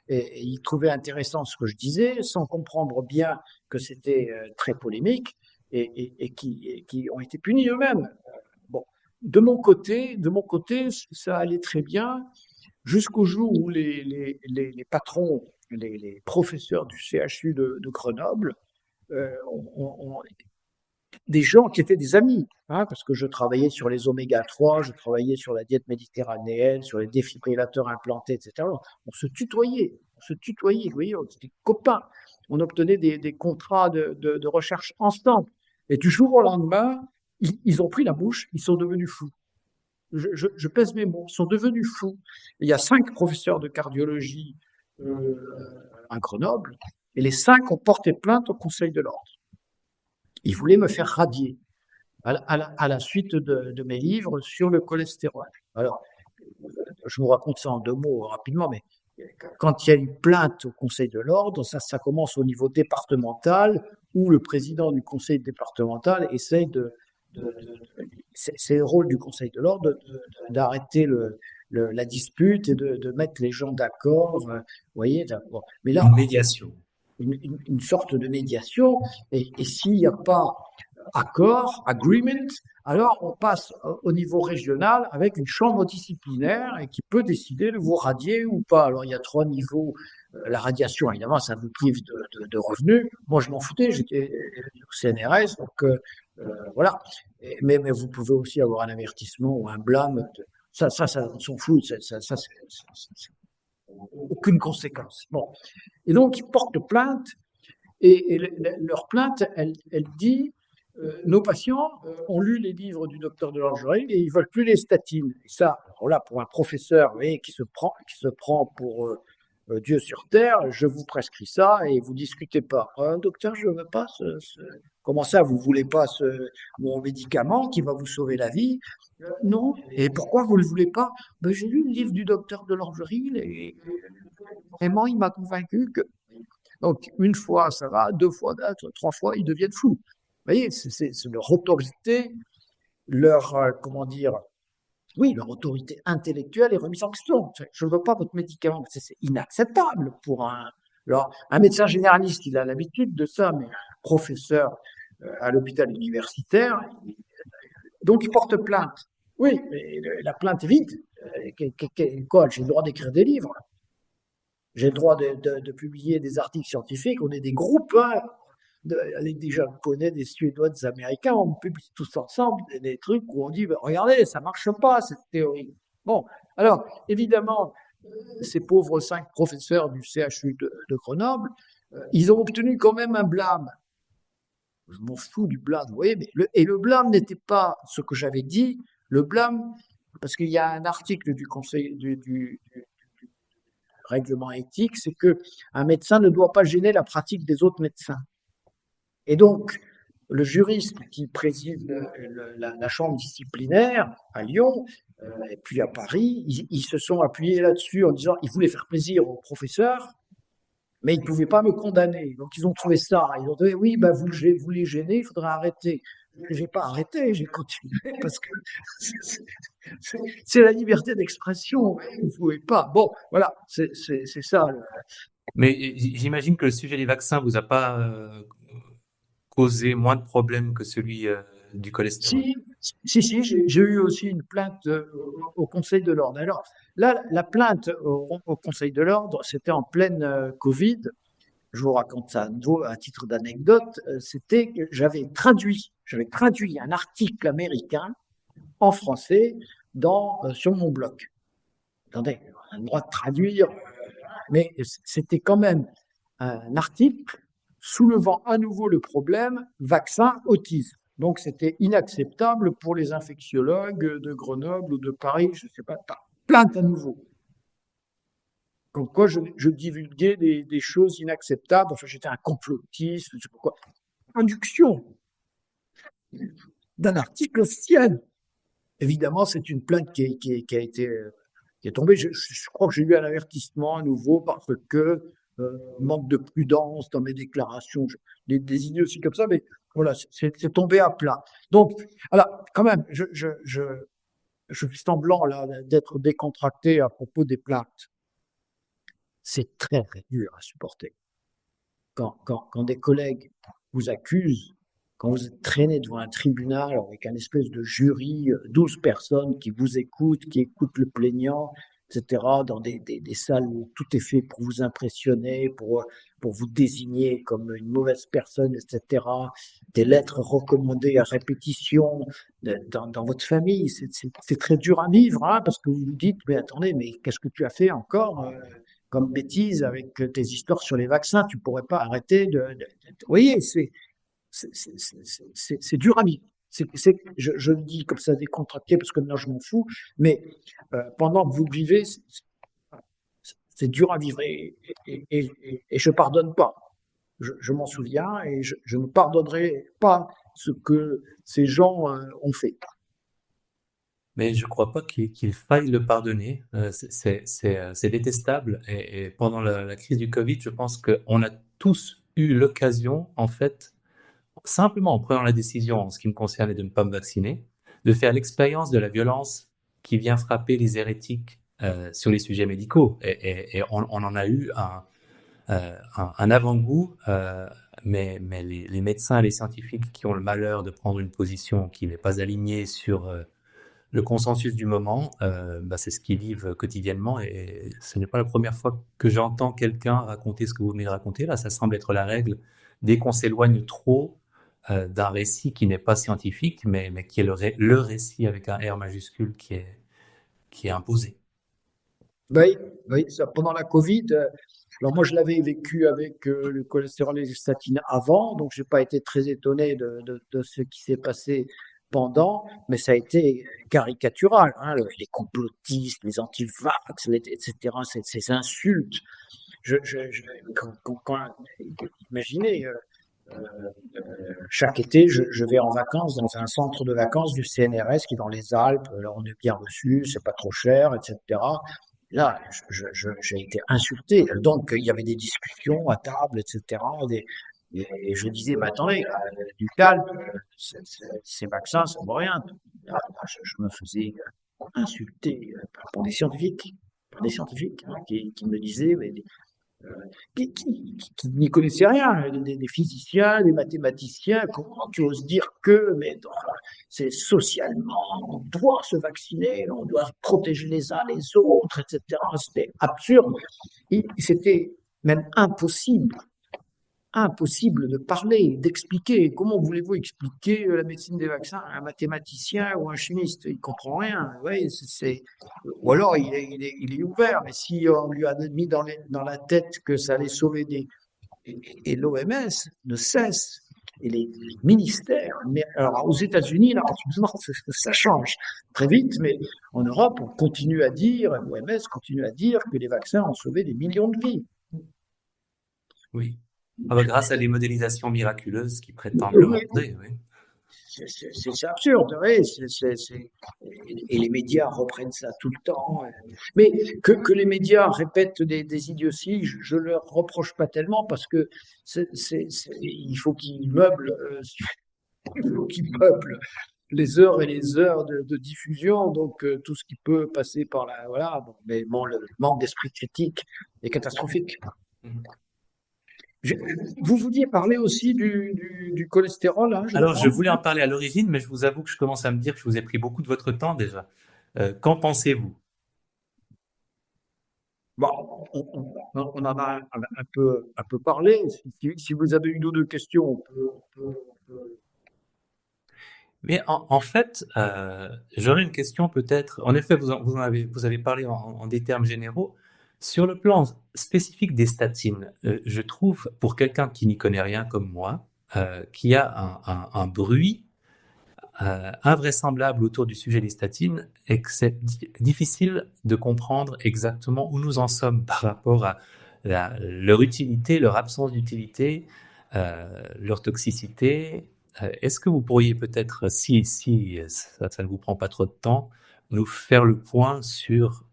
Et ils trouvaient intéressant ce que je disais, sans comprendre bien que c'était très polémique, et qui ont été punis eux-mêmes. Bon, de mon côté, ça allait très bien, jusqu'au jour où les patrons, les professeurs du CHU de Grenoble, ont des gens qui étaient des amis, hein, parce que je travaillais sur les oméga 3, je travaillais sur la diète méditerranéenne, sur les défibrillateurs implantés, etc. On se tutoyait, vous voyez, on était copains. On obtenait des contrats de recherche ensemble. Et du jour au lendemain, ils ont pris la mouche, ils sont devenus fous. Je pèse mes mots, ils sont devenus fous. Il y a 5 professeurs de cardiologie à Grenoble, et les 5 ont porté plainte au Conseil de l'Ordre. Ils voulaient me faire radier à la suite de mes livres sur le cholestérol. Alors, je vous raconte ça en 2 mots rapidement, mais quand il y a une plainte au Conseil de l'Ordre, ça commence au niveau départemental, où le président du Conseil départemental essaye c'est le rôle du Conseil de l'Ordre d'arrêter la dispute et de mettre les gens d'accord. Vous voyez, bon. Mais là, une médiation. Une sorte de médiation, et s'il n'y a pas agreement, alors on passe au niveau régional avec une chambre disciplinaire et qui peut décider de vous radier ou pas. Alors il y a 3 niveaux. La radiation, évidemment, ça vous prive de revenus. Moi, je m'en foutais, j'étais au CNRS, donc voilà. Mais vous pouvez aussi avoir un avertissement ou un blâme. Ça on s'en fout. Ça c'est aucune conséquence. Bon. Et donc, ils portent plainte, et leur plainte, elle dit, nos patients ont lu les livres du docteur de Langerie et ils veulent plus les statines. Et ça, voilà, pour un professeur, vous voyez, qui se prend pour Dieu sur terre, je vous prescris ça et vous discutez pas. Docteur, je veux pas comment ça, vous voulez pas mon médicament qui va vous sauver la vie? Non. Et pourquoi vous le voulez pas? Ben, j'ai lu le livre du docteur de Langerie et vraiment, il m'a convaincu que. Donc, 1 fois, ça va, 2 fois, 3 fois, ils deviennent fous. Vous voyez, c'est leur autorité, comment dire, oui, leur autorité intellectuelle est remise en question. Je ne veux pas votre médicament, c'est inacceptable pour alors, un médecin généraliste, il a l'habitude de ça, mais un professeur à l'hôpital universitaire, donc il porte plainte. Oui, mais la plainte est vide. Quoi, j'ai le droit d'écrire des livres. J'ai le droit de publier des articles scientifiques. On est des groupes, hein, des Japonais, des Suédois, des Américains. On publie tous ensemble des trucs où on dit, ben, regardez, ça marche pas, cette théorie. Bon, alors, évidemment, ces pauvres 5 professeurs du CHU de Grenoble, ils ont obtenu quand même un blâme. Je m'en fous du blâme, vous voyez, mais le blâme n'était pas ce que j'avais dit. Le blâme, parce qu'il y a un article du conseil, du règlement éthique, c'est que un médecin ne doit pas gêner la pratique des autres médecins. Et donc, le juriste qui préside la chambre disciplinaire à Lyon, et puis à Paris, ils se sont appuyés là-dessus en disant qu'ils voulaient faire plaisir au professeur, mais ils ne pouvaient pas me condamner. Donc ils ont trouvé ça. Ils ont dit oui, bah, vous les gênez, il faudra arrêter. Je n'ai pas arrêté, j'ai continué parce que c'est la liberté d'expression. Vous ne pouvez pas. Bon, voilà, c'est ça. Mais j'imagine que le sujet des vaccins vous a pas causé moins de problèmes que celui du cholestérol. Si, j'ai eu aussi une plainte au Conseil de l'ordre. Alors là, la plainte au Conseil de l'ordre, c'était en pleine Covid. Je vous raconte ça à nouveau à titre d'anecdote. C'était que j'avais traduit un article américain en français sur mon blog. Attendez, on a le droit de traduire, mais c'était quand même un article soulevant à nouveau le problème vaccin-autisme. Donc c'était inacceptable pour les infectiologues de Grenoble ou de Paris, je ne sais pas, plainte à nouveau. Comme quoi je divulguais des choses inacceptables, enfin j'étais un complotiste, je ne sais pas quoi. Induction d'un article ciel. Évidemment, c'est une plainte qui est tombée. Je crois que j'ai eu un avertissement à nouveau parce que manque de prudence dans mes déclarations, des idées aussi comme ça, mais voilà, c'est tombé à plat. Donc, alors, quand même, je fais semblant là d'être décontracté à propos des plaintes. C'est très, très dur à supporter. Quand des collègues vous accusent, quand vous êtes traîné devant un tribunal avec un espèce de jury, 12 personnes qui vous écoutent, qui écoutent le plaignant, etc., dans des salles où tout est fait pour vous impressionner, pour vous désigner comme une mauvaise personne, etc., des lettres recommandées à répétition dans votre famille, c'est très dur à vivre, hein, parce que vous vous dites, mais attendez, mais qu'est-ce que tu as fait encore comme bêtise avec tes histoires sur les vaccins, tu pourrais pas arrêter vous voyez, c'est dur à vivre. Je le dis comme ça décontracté parce que maintenant je m'en fous, mais pendant que vous le vivez, c'est dur à vivre et je pardonne pas. Je m'en souviens et je ne pardonnerai pas ce que ces gens ont fait. Mais je crois pas qu'il faille le pardonner. C'est détestable. Et pendant la crise du Covid, je pense qu'on a tous eu l'occasion, en fait, simplement en prenant la décision, en ce qui me concerne, de ne pas me vacciner, de faire l'expérience de la violence qui vient frapper les hérétiques sur les sujets médicaux. Et on en a eu un avant-goût, mais les médecins et les scientifiques qui ont le malheur de prendre une position qui n'est pas alignée sur le consensus du moment, c'est ce qu'ils vivent quotidiennement, et ce n'est pas la première fois que j'entends quelqu'un raconter ce que vous venez de raconter. Là, ça semble être la règle dès qu'on s'éloigne trop d'un récit qui n'est pas scientifique, mais qui est le récit avec un R majuscule qui est imposé. Oui, ça, pendant la Covid, alors moi je l'avais vécu avec le cholestérol et les statines avant, donc j'ai pas été très étonné de ce qui s'est passé pendant, mais ça a été caricatural, hein, les complotistes, les anti-vax, etc., ces insultes. Imaginez, chaque été, je vais en vacances dans un centre de vacances du CNRS qui est dans les Alpes. Là, on est bien reçu, c'est pas trop cher, etc. Là, j'ai été insulté. Donc, il y avait des discussions à table, etc. Et je disais, mais attendez, du calme, ces vaccins, ça vaut rien. Là, je me faisais insulter par des scientifiques, hein, qui me disaient, mais qui n'y connaissaient rien, des physiciens, des mathématiciens, comment tu oses dire que, mais c'est socialement, on doit se vacciner, on doit protéger les uns les autres, etc. C'était absurde. C'était même impossible de parler, d'expliquer. Comment voulez-vous expliquer la médecine des vaccins à un mathématicien ou un chimiste? Il comprend rien. Oui, ou alors il est ouvert. Mais si on lui a mis dans la tête que ça allait sauver et l'OMS ne cesse et les ministères. Mais alors, aux États-Unis, là, non, ça change très vite, mais en Europe, on continue à dire, l'OMS continue à dire que les vaccins ont sauvé des millions de vies. Oui. Ah bah, grâce à des modélisations miraculeuses qui prétendent le Oui, montrer, oui. c'est absurde, oui. Et les médias reprennent ça tout le temps. Mais que les médias répètent des idioties, je ne leur reproche pas tellement parce que il faut qu'ils meublent, il faut qu'ils meublent les heures et les heures de diffusion, donc tout ce qui peut passer par là, voilà. Bon, mais bon, le manque d'esprit critique est catastrophique. Mhm. Vous vouliez parler aussi du cholestérol, hein, je Alors, je crois. voulais en parler à l'origine, mais je vous avoue que je commence à me dire que je vous ai pris beaucoup de votre temps déjà. Qu'en pensez-vous? Bon, on en a un peu parlé. Si vous avez une ou deux questions, on peut- Mais en fait, j'aurais une question peut-être. En effet, vous avez parlé en des termes généraux. Sur le plan spécifique des statines, je trouve, pour quelqu'un qui n'y connaît rien comme moi, qu'il y a un bruit invraisemblable autour du sujet des statines et que c'est difficile de comprendre exactement où nous en sommes par rapport à leur utilité, leur absence d'utilité, leur toxicité. Est-ce que vous pourriez peut-être, si ça ne vous prend pas trop de temps, nous faire le point sur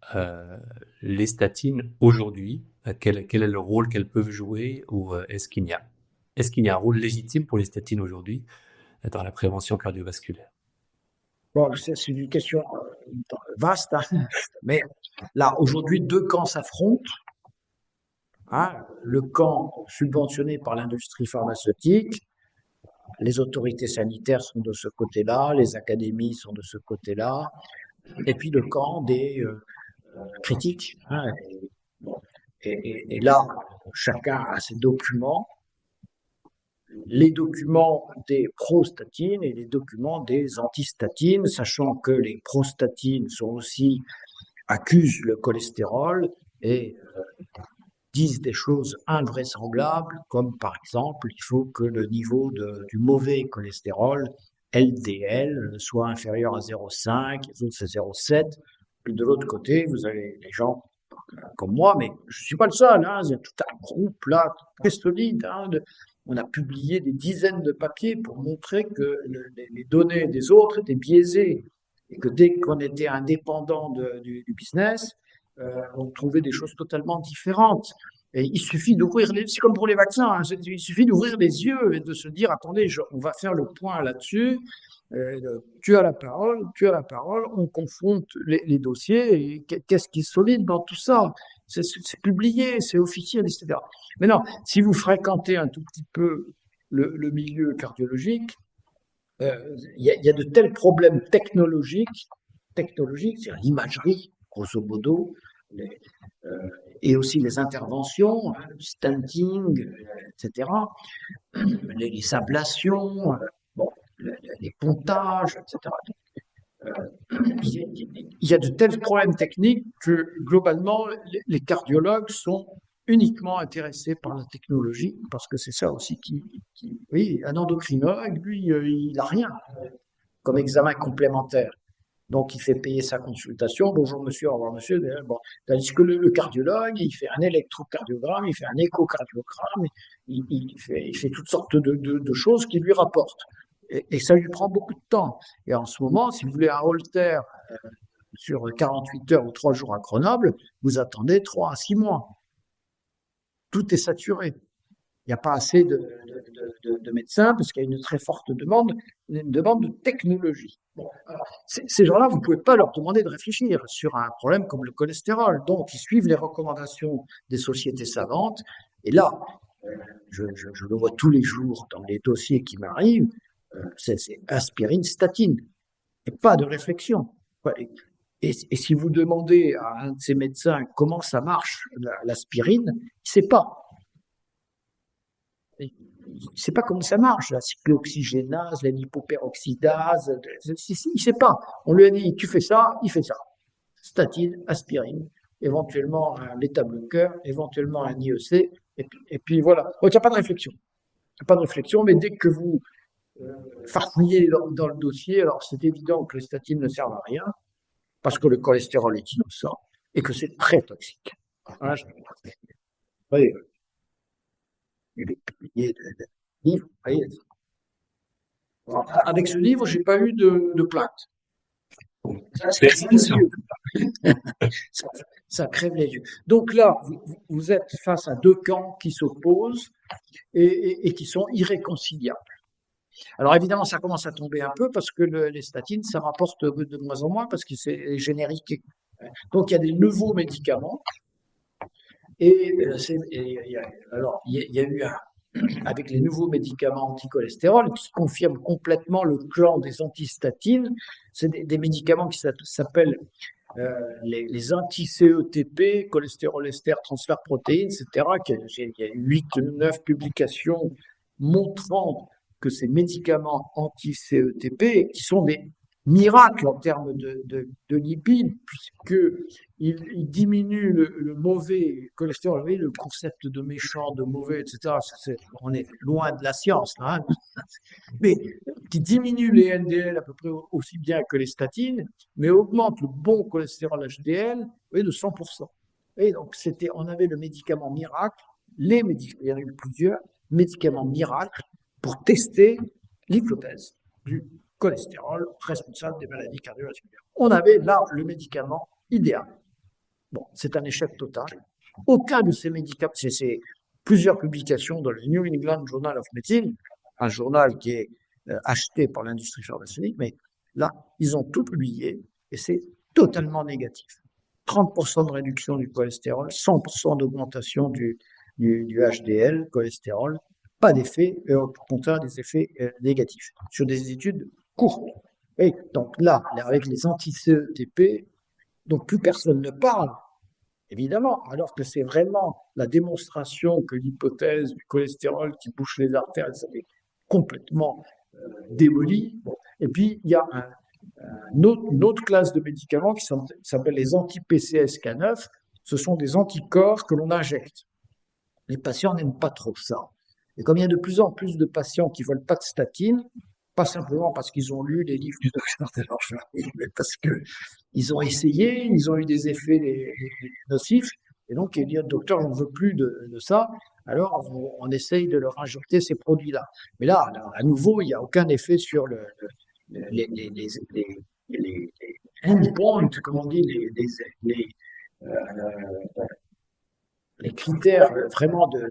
les statines aujourd'hui, quel est le rôle qu'elles peuvent jouer, ou est-ce qu'il y a un rôle légitime pour les statines aujourd'hui dans la prévention cardiovasculaire? Bon, c'est une question vaste, hein. Mais là, aujourd'hui, deux camps s'affrontent, hein. Le camp subventionné par l'industrie pharmaceutique, les autorités sanitaires sont de ce côté-là, les académies sont de ce côté-là, et puis le camp des critiques, hein. Et là, chacun a ses documents, les documents des prostatines et les documents des antistatines, sachant que les prostatines sont aussi accusent le cholestérol et disent des choses invraisemblables, comme par exemple, il faut que le niveau du mauvais cholestérol, LDL, soit inférieur à 0,5, les autres c'est 0,7. Puis de l'autre côté, vous avez les gens comme moi, mais je ne suis pas le seul, hein, il y a tout un groupe là, très solide, hein, on a publié des dizaines de papiers pour montrer que les données des autres étaient biaisées et que dès qu'on était indépendant du business, on trouvait des choses totalement différentes. Et il suffit d'ouvrir les, c'est comme pour les vaccins, hein, il suffit d'ouvrir les yeux et de se dire, attendez, on va faire le point là-dessus. Tu as la parole, on confronte les dossiers et qu'est-ce qui est solide dans tout ça? C'est publié, c'est officiel, etc. Mais non, si vous fréquentez un tout petit peu le milieu cardiologique, y a de tels problèmes technologiques, c'est-à-dire l'imagerie, grosso modo, les, et aussi les interventions, le stenting, etc., les ablations, bon, les pontages, etc. Il y a de tels problèmes techniques que globalement, les cardiologues sont uniquement intéressés par la technologie, parce que c'est ça aussi oui, un endocrinologue, lui, il n'a rien comme examen complémentaire. Donc, il fait payer sa consultation. Bonjour monsieur, au revoir monsieur. Bon. Tandis que le cardiologue, il fait un électrocardiogramme, il fait un échocardiogramme, il fait toutes sortes de choses qui lui rapportent. Et ça lui prend beaucoup de temps. Et en ce moment, si vous voulez un Holter sur 48 heures ou 3 jours à Grenoble, vous attendez 3 à 6 mois. Tout est saturé. Il n'y a pas assez de médecins parce qu'il y a une très forte demande, une demande de technologie. Bon, ces gens-là, vous ne pouvez pas leur demander de réfléchir sur un problème comme le cholestérol. Donc, ils suivent les recommandations des sociétés savantes. Et là, je le vois tous les jours dans les dossiers qui m'arrivent, c'est aspirine, statine, et pas de réflexion. Et si vous demandez à un de ces médecins comment ça marche, l'aspirine, il ne sait pas. Il ne sait pas comment ça marche, la cyclooxygénase, la lipoperoxydase, il ne sait pas. On lui a dit, tu fais ça, il fait ça. Statine, aspirine, éventuellement un bêta-bloqueur, éventuellement un IEC, et puis voilà. Il n'y a pas de réflexion. pas de réflexion, mais dès que vous farfouillez dans le dossier, alors c'est évident que les statines ne servent à rien, parce que le cholestérol est innocent et que c'est très toxique. Voilà, oui, il est publié de livres. Voyez. Avec ce livre, j'ai pas eu de plainte. Ça crève les yeux. Donc là, vous êtes face à deux camps qui s'opposent et qui sont irréconciliables. Alors évidemment, ça commence à tomber un peu parce que les statines, ça rapporte de moins en moins parce que c'est générique. Donc il y a des nouveaux médicaments. Alors, il y a eu avec les nouveaux médicaments anti-cholestérol qui confirment complètement le clan des antistatines. C'est des médicaments qui s'appellent les anti-CETP, cholestérol ester, transfert protéines, etc. Il y a 8 ou 9 publications montrant que ces médicaments anti-CETP, qui sont des miracles en termes de lipides, puisqu'ils diminuent le mauvais cholestérol, vous voyez, le concept de méchant, de mauvais, etc. On est loin de la science, hein, mais qui diminue les LDL à peu près aussi bien que les statines, mais augmente le bon cholestérol HDL, vous voyez, de 100%. Et donc, on avait le médicament miracle, il y en a eu plusieurs médicaments miracles pour tester l'hypothèse du cholestérol responsable des maladies cardiovasculaires. On avait là le médicament idéal. Bon, c'est un échec total. Aucun de ces médicaments, c'est plusieurs publications dans le New England Journal of Medicine, un journal qui est acheté par l'industrie pharmaceutique, mais là, ils ont tout publié et c'est totalement négatif. 30% de réduction du cholestérol, 100% d'augmentation du HDL, cholestérol, pas d'effet, au contraire des effets négatifs sur des études courtes. Et donc là, avec les anti-CETP, donc plus personne ne parle, évidemment, alors que c'est vraiment la démonstration que l'hypothèse du cholestérol qui bouche les artères, ça est complètement démolie. Bon. Et puis, il y a une autre classe de médicaments qui s'appelle les anti-PCSK9. Ce sont des anticorps que l'on injecte. Les patients n'aiment pas trop ça. Et comme il y a de plus en plus de patients qui ne veulent pas de statine, pas simplement parce qu'ils ont lu les livres du docteur de leur famille, mais parce qu'ils ont essayé, ils ont eu des effets nocifs, et donc ils disent, docteur, on ne veut plus de ça, alors on essaye de leur injecter ces produits-là. Mais là, à nouveau, il n'y a aucun effet sur les endpoints, comme on dit, les critères vraiment de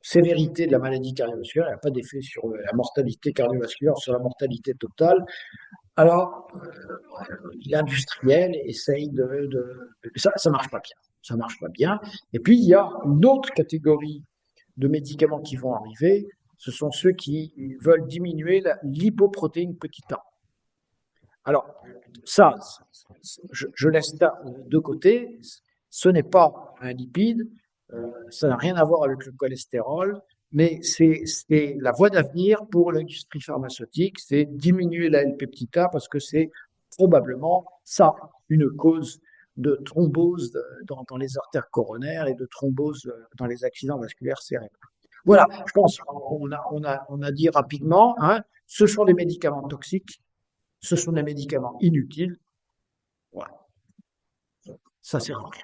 sévérité de la maladie cardiovasculaire, il n'y a pas d'effet sur la mortalité cardiovasculaire, sur la mortalité totale. Alors, l'industriel essaye ça marche pas bien. Ça marche pas bien. Et puis, il y a une autre catégorie de médicaments qui vont arriver. Ce sont ceux qui veulent diminuer l'hypoprotéine petit a. Alors, ça, je laisse ça de côté. Ce n'est pas un lipide. Ça n'a rien à voir avec le cholestérol, mais c'est la voie d'avenir pour l'industrie pharmaceutique, c'est diminuer la L-peptida parce que c'est probablement ça, une cause de thrombose dans les artères coronaires et de thrombose dans les accidents vasculaires cérébraux. Voilà, je pense qu'on a dit rapidement, hein, ce sont des médicaments toxiques, ce sont des médicaments inutiles. Voilà. Ça sert à rien.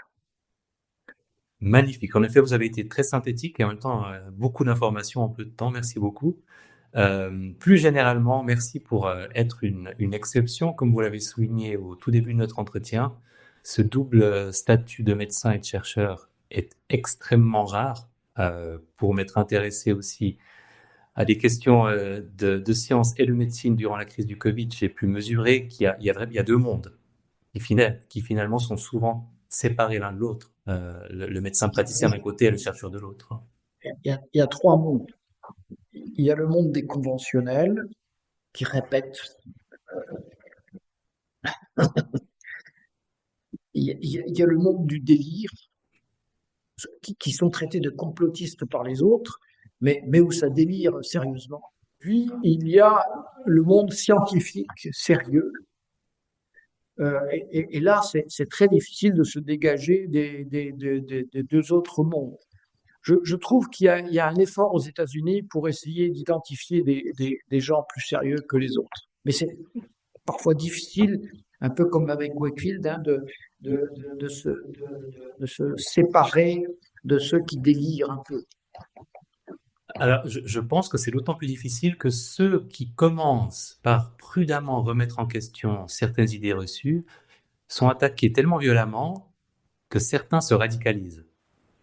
Magnifique. En effet, vous avez été très synthétique et en même temps beaucoup d'informations en peu de temps. Merci beaucoup. Plus généralement, merci pour être une exception, comme vous l'avez souligné au tout début de notre entretien. Ce double statut de médecin et de chercheur est extrêmement rare. Pour m'être intéressé aussi à des questions de sciences et de médecine durant la crise du Covid, j'ai pu mesurer qu'il y a deux mondes qui finalement sont souvent séparés l'un de l'autre. Le médecin praticien d'un côté et le chercheur de l'autre. Il y a trois mondes. Il y a le monde des conventionnels qui répètent. Il y a le monde du délire qui sont traités de complotistes par les autres, mais où ça délire sérieusement. Puis il y a le monde scientifique sérieux. Et là, c'est très difficile de se dégager des deux autres mondes. je trouve il y a un effort aux États-Unis pour essayer d'identifier des gens plus sérieux que les autres. Mais c'est parfois difficile, un peu comme avec Wakefield, hein, de se séparer de ceux qui délirent un peu. Alors, je pense que c'est d'autant plus difficile que ceux qui commencent par prudemment remettre en question certaines idées reçues sont attaqués tellement violemment que certains se radicalisent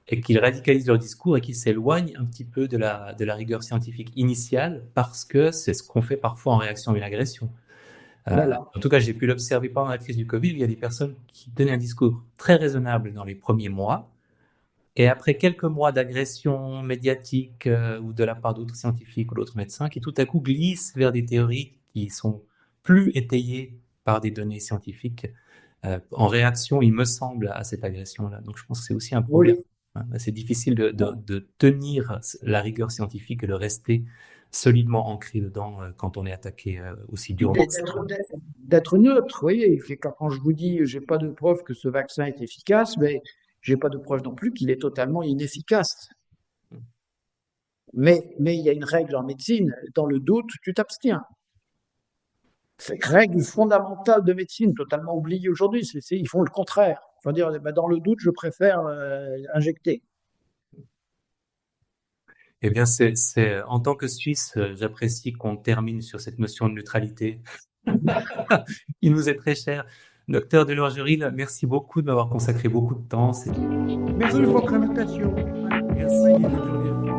et qu'ils radicalisent leur discours et qu'ils s'éloignent un petit peu de la rigueur scientifique initiale parce que c'est ce qu'on fait parfois en réaction à une agression. Voilà. En tout cas, j'ai pu l'observer pendant la crise du Covid. Il y a des personnes qui tenaient un discours très raisonnable dans les premiers mois. Et après quelques mois d'agression médiatique ou de la part d'autres scientifiques ou d'autres médecins qui tout à coup glissent vers des théories qui sont plus étayées par des données scientifiques en réaction, il me semble, à cette agression-là. Donc je pense que c'est aussi un problème. Oui. C'est difficile de tenir la rigueur scientifique et de rester solidement ancré dedans quand on est attaqué aussi durement. D'être neutre, vous voyez. Quand je vous dis, j'ai pas de preuve que ce vaccin est efficace, mais j'ai pas de preuve non plus qu'il est totalement inefficace. Mais il y a une règle en médecine, dans le doute, tu t'abstiens. C'est une règle fondamentale de médecine, totalement oubliée aujourd'hui. Ils font le contraire. Il faut dire, dans le doute, je préfère injecter. Eh bien, en tant que Suisse, j'apprécie qu'on termine sur cette notion de neutralité. Il nous est très cher. Docteur Delorgeril, merci beaucoup de m'avoir consacré beaucoup de temps. Merci de votre invitation. Merci. Bonne journée.